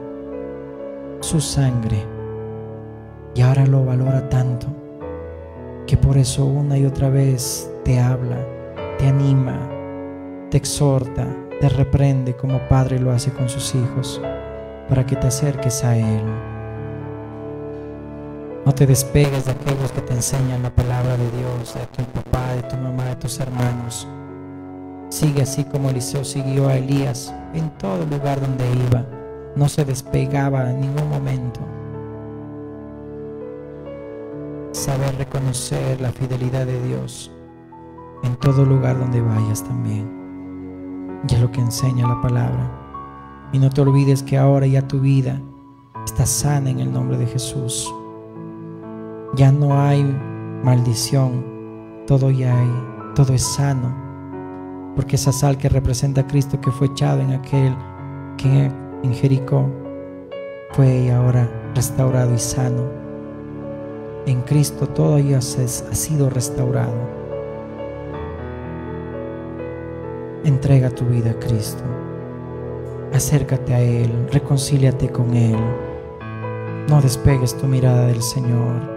su sangre, y ahora lo valora tanto que por eso una y otra vez te habla, te anima, te exhorta, te reprende como padre lo hace con sus hijos, para que te acerques a Él. No te despegues de aquellos que te enseñan la palabra de Dios, de tu papá, de tu mamá, de tus hermanos. Sigue así como Eliseo siguió a Elías en todo lugar donde iba. No se despegaba en ningún momento. Saber reconocer la fidelidad de Dios en todo lugar donde vayas también. Y es lo que enseña la palabra. Y no te olvides que ahora ya tu vida está sana en el nombre de Jesús. Ya no hay maldición, todo es sano, porque esa sal que representa a Cristo, que fue echado en en Jericó, fue ahora restaurado y sano. En Cristo todo ya ha sido restaurado. Entrega tu vida a Cristo, acércate a Él, reconcíliate con Él. No despegues tu mirada del Señor,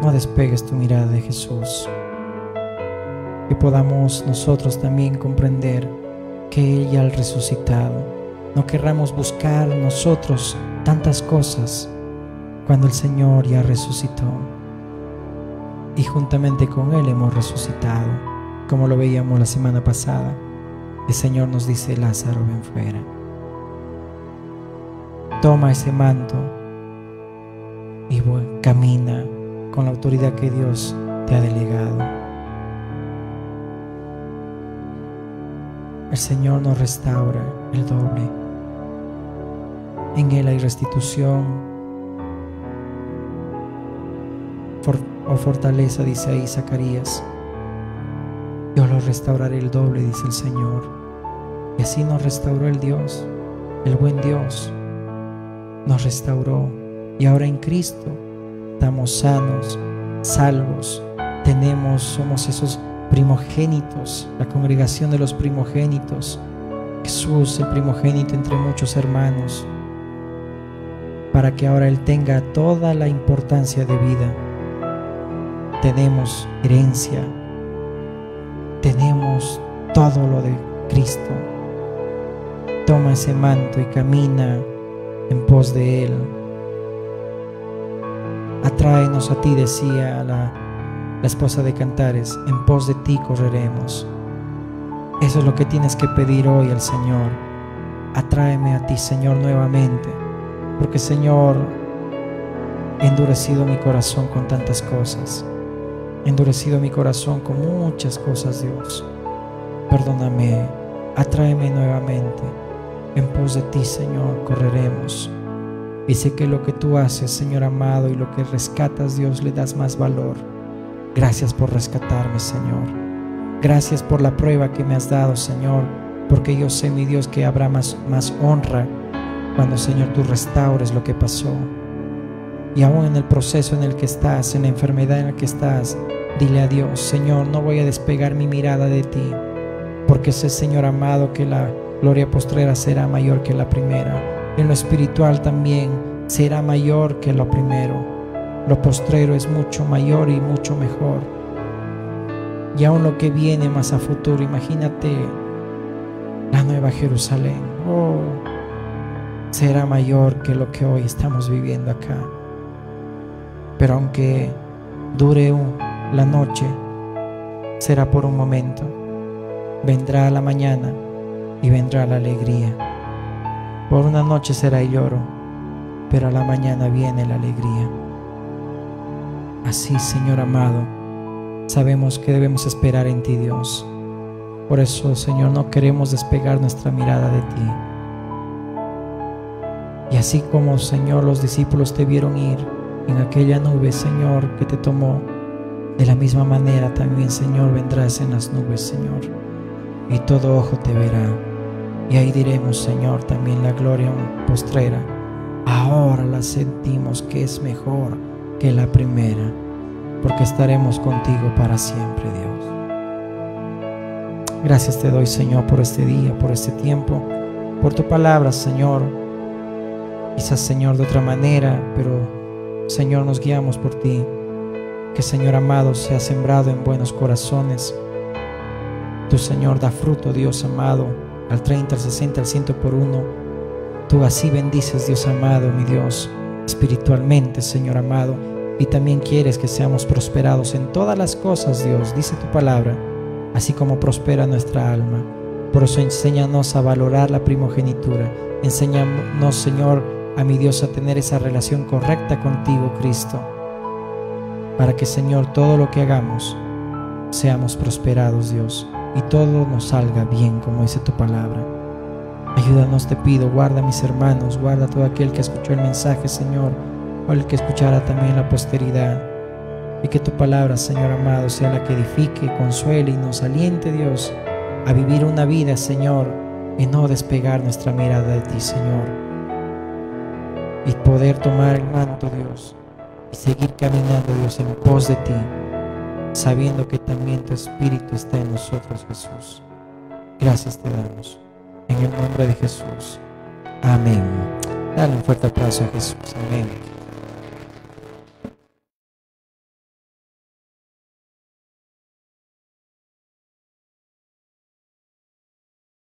no despegues tu mirada de Jesús. Que podamos nosotros también comprender que Él ya ha resucitado. No querramos buscar nosotros tantas cosas cuando el Señor ya resucitó, y juntamente con Él hemos resucitado. Como lo veíamos la semana pasada, el Señor nos dice: Lázaro, ven fuera. Toma ese manto y camina con la autoridad que Dios te ha delegado. El Señor nos restaura el doble. En Él hay restitución o fortaleza, dice ahí Zacarías. Yo lo restauraré el doble, dice el Señor. Y así nos restauró el Dios, el buen Dios. Nos restauró. Y ahora en Cristo estamos sanos, salvos. Somos esos primogénitos, la congregación de los primogénitos. Jesús, el primogénito entre muchos hermanos, para que ahora Él tenga toda la importancia de vida. Tenemos herencia. Tenemos todo lo de Cristo. Toma ese manto y camina en pos de Él. Atráenos a ti, decía la esposa de Cantares, en pos de ti correremos. Eso es lo que tienes que pedir hoy al Señor. Atráeme a ti, Señor, nuevamente, porque, Señor, he endurecido mi corazón con tantas cosas. He endurecido mi corazón con muchas cosas, Dios. Perdóname, atráeme nuevamente. En pos de ti, Señor, correremos. Y sé que lo que tú haces, Señor amado, y lo que rescatas, Dios, le das más valor. Gracias por rescatarme, Señor. Gracias por la prueba que me has dado, Señor, porque yo sé, mi Dios, que habrá más honra cuando, Señor, tú restaures lo que pasó. Y aún en el proceso en el que estás, en la enfermedad en la que estás, dile a Dios: Señor, no voy a despegar mi mirada de ti, porque sé, Señor amado, que la gloria postrera será mayor que la primera. En lo espiritual también será mayor que lo primero. Lo postrero es mucho mayor y mucho mejor. Y aún lo que viene más a futuro, imagínate la nueva Jerusalén. Será mayor que lo que hoy estamos viviendo acá. Pero aunque dure la noche, será por un momento. Vendrá la mañana y vendrá la alegría. Por una noche será el lloro, pero a la mañana viene la alegría. Así, Señor amado, sabemos que debemos esperar en ti, Dios. Por eso, Señor, no queremos despegar nuestra mirada de ti. Y así como, Señor, los discípulos te vieron ir en aquella nube, Señor, que te tomó, de la misma manera también, Señor, vendrás en las nubes, Señor, y todo ojo te verá. Y ahí diremos, Señor, también la gloria postrera. Ahora la sentimos que es mejor que la primera, porque estaremos contigo para siempre, Dios. Gracias te doy, Señor, por este día, por este tiempo, por tu palabra, Señor. Quizás, Señor, de otra manera, pero, Señor, nos guiamos por ti. Que, Señor amado, sea sembrado en buenos corazones. Tu, Señor, da fruto, Dios amado, al 30, al 60, al 100 por uno. Tú así bendices, Dios amado, mi Dios, espiritualmente, Señor amado. Y también quieres que seamos prosperados en todas las cosas, Dios, dice tu palabra, así como prospera nuestra alma. Por eso enséñanos a valorar la primogenitura. Enséñanos, Señor, a mi Dios, a tener esa relación correcta contigo, Cristo, para que, Señor, todo lo que hagamos seamos prosperados, Dios, y todo nos salga bien, como dice tu palabra. Ayúdanos, te pido, guarda a mis hermanos, guarda a todo aquel que escuchó el mensaje, Señor, o el que escuchará también la posteridad, y que tu palabra, Señor amado, sea la que edifique, consuele y nos aliente, Dios, a vivir una vida, Señor, y no despegar nuestra mirada de ti, Señor, y poder tomar el manto, Dios, y seguir caminando, Dios, en pos de ti, sabiendo que también tu Espíritu está en nosotros, Jesús. Gracias te damos, en el nombre de Jesús. Amén. Dale un fuerte aplauso a Jesús. Amén.